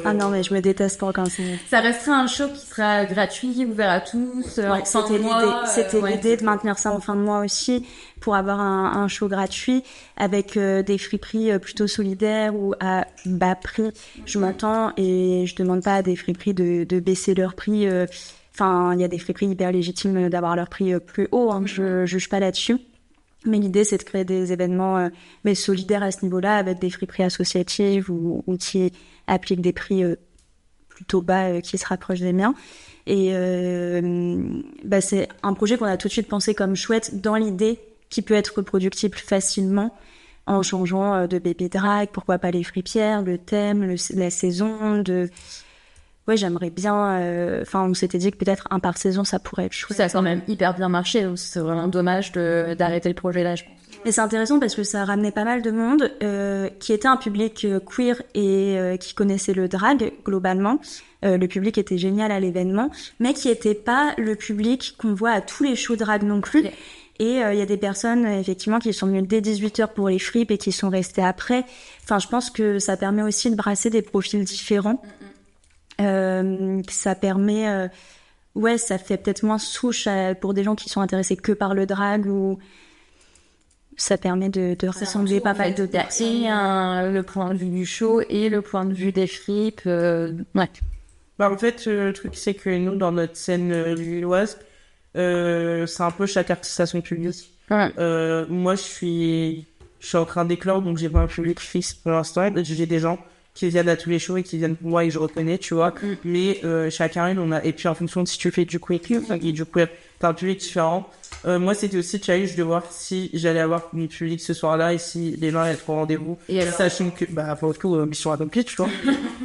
Ah non, mais je me déteste pas quand c'est... Ça restera un show qui sera gratuit, ouvert à tous. C'était l'idée de maintenir ça en fin de mois aussi, pour avoir un show gratuit avec des friperies plutôt solidaires ou à bas prix. Je m'attends et je demande pas à des friperies de baisser leur prix. Enfin, il y a des friperies hyper légitimes d'avoir leur prix plus haut. Hein, je juge pas là-dessus. Mais l'idée, c'est de créer des événements solidaires à ce niveau-là, avec des friperies associatives ou qui appliquent des prix plutôt bas qui se rapprochent des miens. Et c'est un projet qu'on a tout de suite pensé comme chouette dans l'idée qui peut être reproductible facilement en changeant de baby drag, pourquoi pas les fripières, le thème, la saison, ouais, j'aimerais bien... on s'était dit que peut-être un par saison, ça pourrait être chouette. Ça a quand même hyper bien marché, donc c'est vraiment dommage d'arrêter le projet là, je pense. Et c'est intéressant parce que ça a ramené pas mal de monde qui était un public queer et qui connaissait le drag, globalement. Le public était génial à l'événement, mais qui était pas le public qu'on voit à tous les shows drag non plus. Okay. Et il y a des personnes, effectivement, qui sont venues dès 18h pour les fripes et qui sont restées après. Enfin, je pense que ça permet aussi de brasser des profils différents. Ça permet ça fait peut-être moins souche pour des gens qui sont intéressés que par le drag, ou ça permet de rassembler pas mal de personnes. Le point de vue du show et le point de vue des fripes. Ouais. En fait, le truc c'est que nous dans notre scène lilloise, c'est un peu chaque artiste à son public. Ouais. Moi je suis en train d'éclore, donc j'ai pas un public fixe pour l'instant. J'ai des gens qui viennent à tous les shows et qui viennent pour moi et je reconnais, tu vois. Mais chacun, on a... Et puis en fonction de si tu fais du quick, et du coup, t'as un public différent. Moi, c'était aussi challenge de voir si j'allais avoir mon public ce soir-là et si les gens allaient être au rendez-vous. Et alors, sachant que, bah, pour le coup, mission accomplie, tu vois.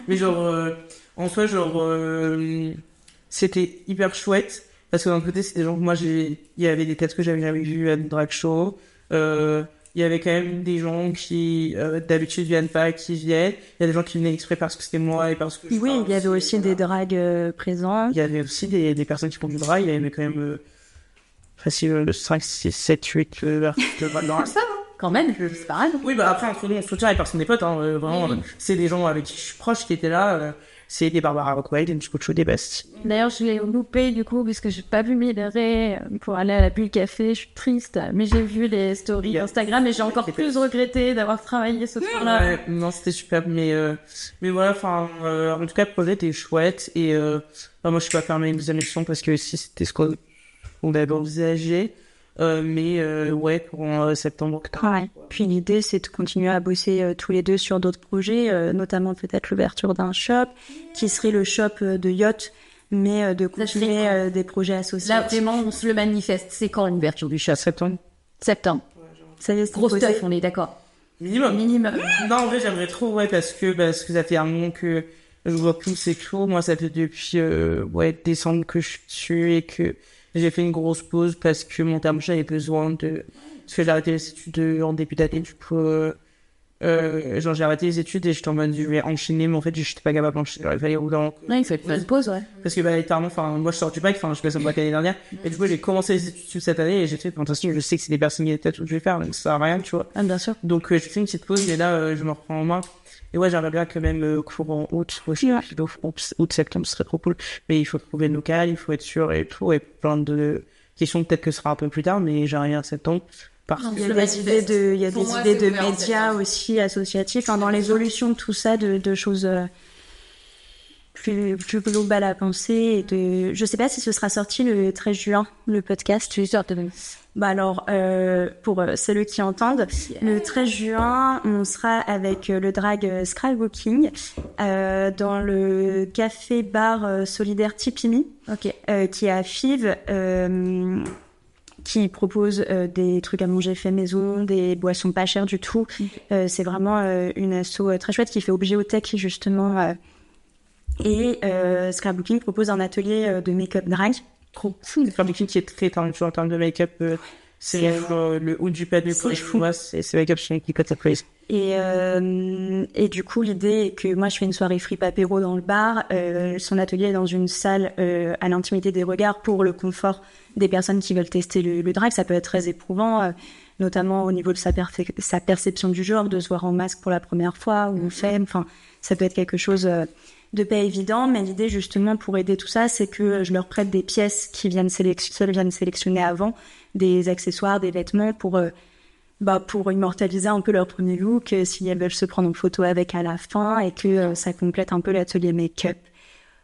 Mais genre, en soi, genre, c'était hyper chouette. Parce que d'un côté, c'était des gens que moi, il y avait des têtes que j'avais jamais vues à une drag show. Il y avait quand même des gens qui, d'habitude, viennent pas, qui viennent. Il y a des gens qui venaient exprès parce que c'était moi et parce que Oui, il y avait aussi des drags présents. Il y avait aussi des personnes qui font du drag. Il y avait quand même, facile, 5, 6, 7, 8, vers dans Ça, quand même, c'est pas grave. Oui, bah après, entre nous, on se soutient, les personnes des potes, hein, vraiment, c'est des gens avec qui je suis proche qui étaient là, c'est des Barbara Rockwell, des Nchoucho, des Best. D'ailleurs, je l'ai loupé, du coup, parce que j'ai pas pu m'y libérer pour aller à la Bulle Café, je suis triste, mais j'ai vu les stories Instagram et j'ai encore plus regretté d'avoir travaillé ce soir-là. Ouais, non, c'était super, mais voilà, enfin, en tout cas, le projet était chouette, et, moi, je suis pas fermé à une deuxième émission parce que si c'était ce qu'on avait envisagé, mais ouais, pour septembre, octobre. Ouais. Puis l'idée, c'est de continuer à bosser tous les deux sur d'autres projets, notamment peut-être l'ouverture d'un shop, qui serait le shop de yacht, mais de continuer des projets associés. Là, vraiment, on se le manifeste. C'est quand l'ouverture du shop? Septembre. Septembre. Ça y est, c'est Gros posé. stuff, on est d'accord. Minimum. Non, en vrai, j'aimerais trop, ouais, parce que ça fait un moment que je vois plus c'est cool. Moi, ça fait depuis, décembre que je suis dessus et que j'ai fait une grosse pause parce que mon terme j'avais besoin parce que j'ai arrêté les études en début d'année, du coup, genre, j'ai arrêté les études et j'étais en mode, je vais enchaîner, mais en fait, j'étais pas capable d'enchaîner. Il fallait rouler Ouais, il faut une pause, ouais. parce que, littéralement, enfin, moi, je sors du bac, enfin, je passe un bac l'année dernière, et du coup, j'ai commencé les études cette année et j'ai fait, de toute façon, je sais que c'est des personnes qui étaient tout que je vais faire, donc ça sert à rien, tu vois. Ah, bien sûr. Donc, j'ai fait une petite pause, et là, je me reprends en main. Et ouais, j'aimerais bien quand même courant août, août, septembre, ce serait trop cool. Mais il faut trouver le local, il faut être sûr et tout, et plein de questions, peut-être que ce sera un peu plus tard, mais j'ai rien à septembre. Il y a des idées de médias aussi associatifs, enfin, dans l'évolution de tout ça, de choses plus globales à penser. Je sais pas si ce sera sorti le 13 juin, le podcast. Je suis sûre que Bah alors, pour ceux qui entendent, le 13 juin, on sera avec le drag Scrapbooking dans le café-bar solidaire Tipimi, qui est à Fives, qui propose des trucs à manger fait maison, des boissons pas chères du tout. C'est vraiment une asso très chouette qui fait bibliothèque justement. Et Scrapbooking propose un atelier de make-up drag. Trop fou. Scrapbooking qui est très talentueux en termes de make-up. C'est le haut du panier pour les fous. C'est make-up qui cote sa place. Et du coup, l'idée est que moi, je fais une soirée free apéro dans le bar. Son atelier est dans une salle à l'intimité des regards pour le confort des personnes qui veulent tester le drag. Ça peut être très éprouvant, notamment au niveau de sa perception du genre, de se voir en masque pour la première fois ou femme. Enfin, ça peut être quelque chose de pas évident. Mais l'idée, justement, pour aider tout ça, c'est que je leur prête des pièces qu'elles viennent sélectionner avant, des accessoires, des vêtements pour immortaliser un peu leur premier look, si elles veulent se prendre en photo avec à la fin, et que ça complète un peu l'atelier make-up.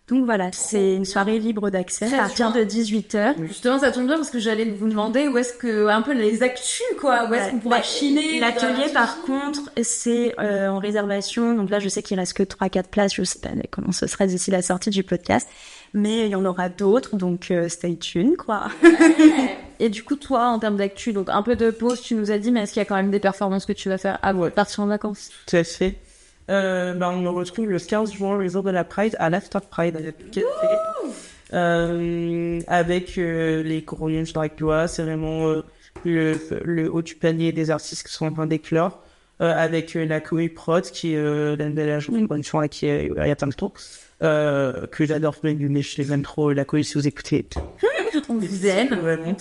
Donc voilà, c'est une soirée libre d'accès à partir de 18h. Justement, ça tombe bien parce que j'allais vous demander où est-ce que, un peu les actus, quoi, où est-ce qu'on pourra chiner. L'atelier, par contre, c'est en réservation. Donc là, je sais qu'il reste que 3-4 places. Je sais pas comment ce sera d'ici la sortie du podcast. Mais il y en aura d'autres, donc stay tuned, quoi. Et du coup, toi, en termes d'actu, donc un peu de pause, tu nous as dit, mais est-ce qu'il y a quand même des performances que tu vas faire à partir en vacances? Tout à fait. On me retrouve le 15 juin, le jour de la Pride, à l'After Pride, avec les Coroniens Drag Joie. C'est vraiment le haut du panier des artistes qui sont en train d'éclore, avec la Koei Prod, qui est la nouvelle agence de production qui est à Yatamto, que j'adore, mais je les aime trop, la Koei, si vous écoutez. On vous aime. Vraiment.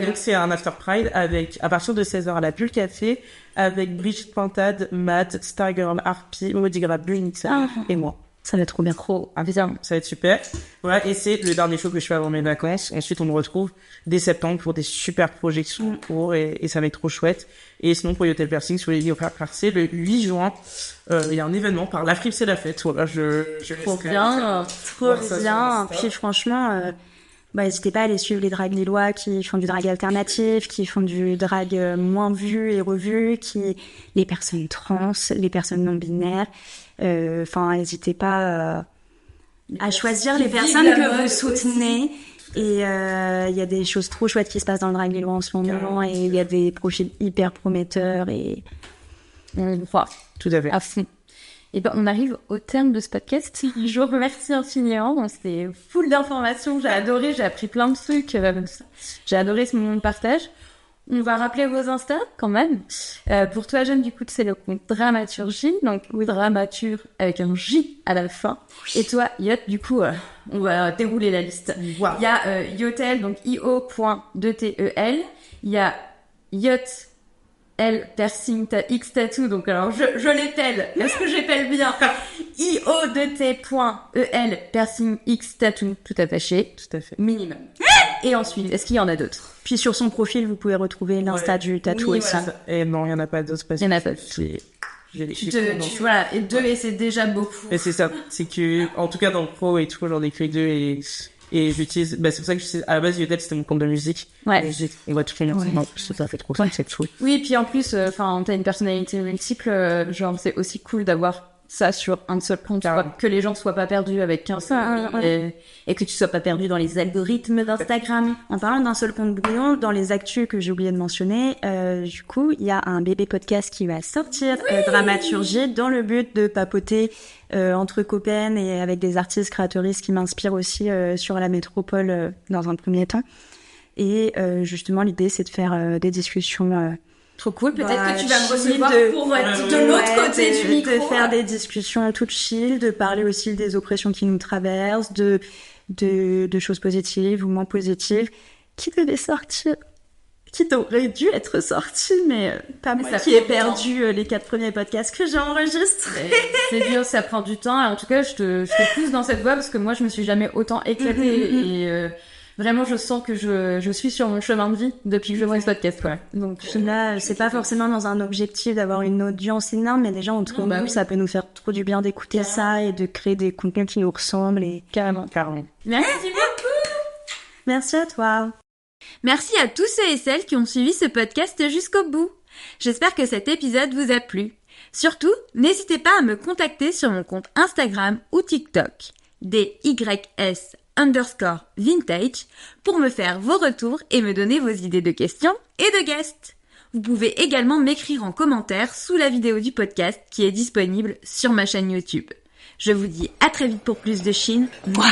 Donc c'est un After Pride à partir de 16h à la Bulle Café, avec Brigitte Pintade, Matt, Stargirl, Harpy, Maudit Grab, et moi. Ça va être trop bien. Évidemment, ça va être super. Voilà, et c'est le dernier show que je fais avant mes vacances. Ensuite, on me retrouve dès septembre pour des super projections et ça va être trop chouette. Et sinon, pour Yotel Persing, sur les vidéos percées, le 8 juin, il y a un événement par La Fripe, c'est la fête. Voilà, Trop bien. Puis franchement, n'hésitez pas à aller suivre les drags lillois qui font du drag alternatif, qui font du drag moins vu et revu, les personnes trans, les personnes non binaires. N'hésitez pas à choisir les personnes que vous soutenez. Et il y a des choses trop chouettes qui se passent dans le drag lillois en ce moment, et il y a des profils hyper prometteurs et Tout à fait. à fond. Et ben, on arrive au terme de ce podcast. Je vous remercie infiniment. C'était full d'informations. J'ai adoré. J'ai appris plein de trucs. J'ai adoré ce moment de partage. On va rappeler vos Insta quand même. Pour toi, Jeanne, du coup, c'est le compte Dramaturgie. Donc, Dramature avec un J à la fin. Et toi, Yot, du coup, on va dérouler la liste. Wow. Il y a Yotel, donc io.2tel. Il y a Yot L piercing X tattoo, donc alors je l'épelle. Est-ce que j'épelle bien? io2t.el piercing X tattoo, tout attaché, Tout à fait. minimum. Et ensuite, est-ce qu'il y en a d'autres? puis sur son profil, vous pouvez retrouver l'insta du tatou Oui, aussi. voilà. Et non, il n'y en a pas d'autres. Parce Il y en a que pas. j'ai- Et deux, et c'est déjà beaucoup. Et c'est ça, c'est que, en tout cas dans le pro et tout, j'en ai que 2 et j'utilise, c'est pour ça que à la base, Yotel, c'était mon compte de musique. Ouais. Et on va tout finir. Non, ça fait trop, c'est trop. Oui, puis en plus, t'as une personnalité multiple, genre, c'est aussi cool d'avoir ça sur un seul compte, que les gens soient pas perdus avec qu'un seul, et que tu sois pas perdu dans les algorithmes d'Instagram. En parlant d'un seul compte brouillon, dans les actus que j'ai oublié de mentionner, du coup, il y a un bébé podcast qui va sortir, Dramaturgie, dans le but de papoter entre copaines et avec des artistes créatrices qui m'inspirent aussi sur la métropole dans un premier temps. Et justement, l'idée, c'est de faire des discussions... Trop cool, peut-être Bah, que tu vas me chill recevoir pour être de l'autre côté du micro. De faire des discussions toutes chill, de parler aussi des oppressions qui nous traversent, de choses positives ou moins positives, qui devaient sortir, qui auraient dû être sorties, mais pas moi ça qui prend ai du perdu les 4 premiers podcasts que j'ai enregistrés. C'est dur, ça prend du temps. Et en tout cas, je te pousse dans cette voie parce que moi, je me suis jamais autant éclatée et vraiment, je sens que je suis sur mon chemin de vie depuis que je vois ce podcast, quoi. Donc Là, c'est pas forcément dans un objectif d'avoir une audience énorme, mais déjà entre nous, ça peut nous faire trop du bien d'écouter ça et de créer des contenus qui nous ressemblent et carrément. Merci beaucoup. Merci à toi. Merci à tous ceux et celles qui ont suivi ce podcast jusqu'au bout. J'espère que cet épisode vous a plu. Surtout, n'hésitez pas à me contacter sur mon compte Instagram ou TikTok, DYS_vintage, pour me faire vos retours et me donner vos idées de questions et de guests. Vous pouvez également m'écrire en commentaire sous la vidéo du podcast qui est disponible sur ma chaîne YouTube. Je vous dis à très vite pour plus de Chine. Mouah.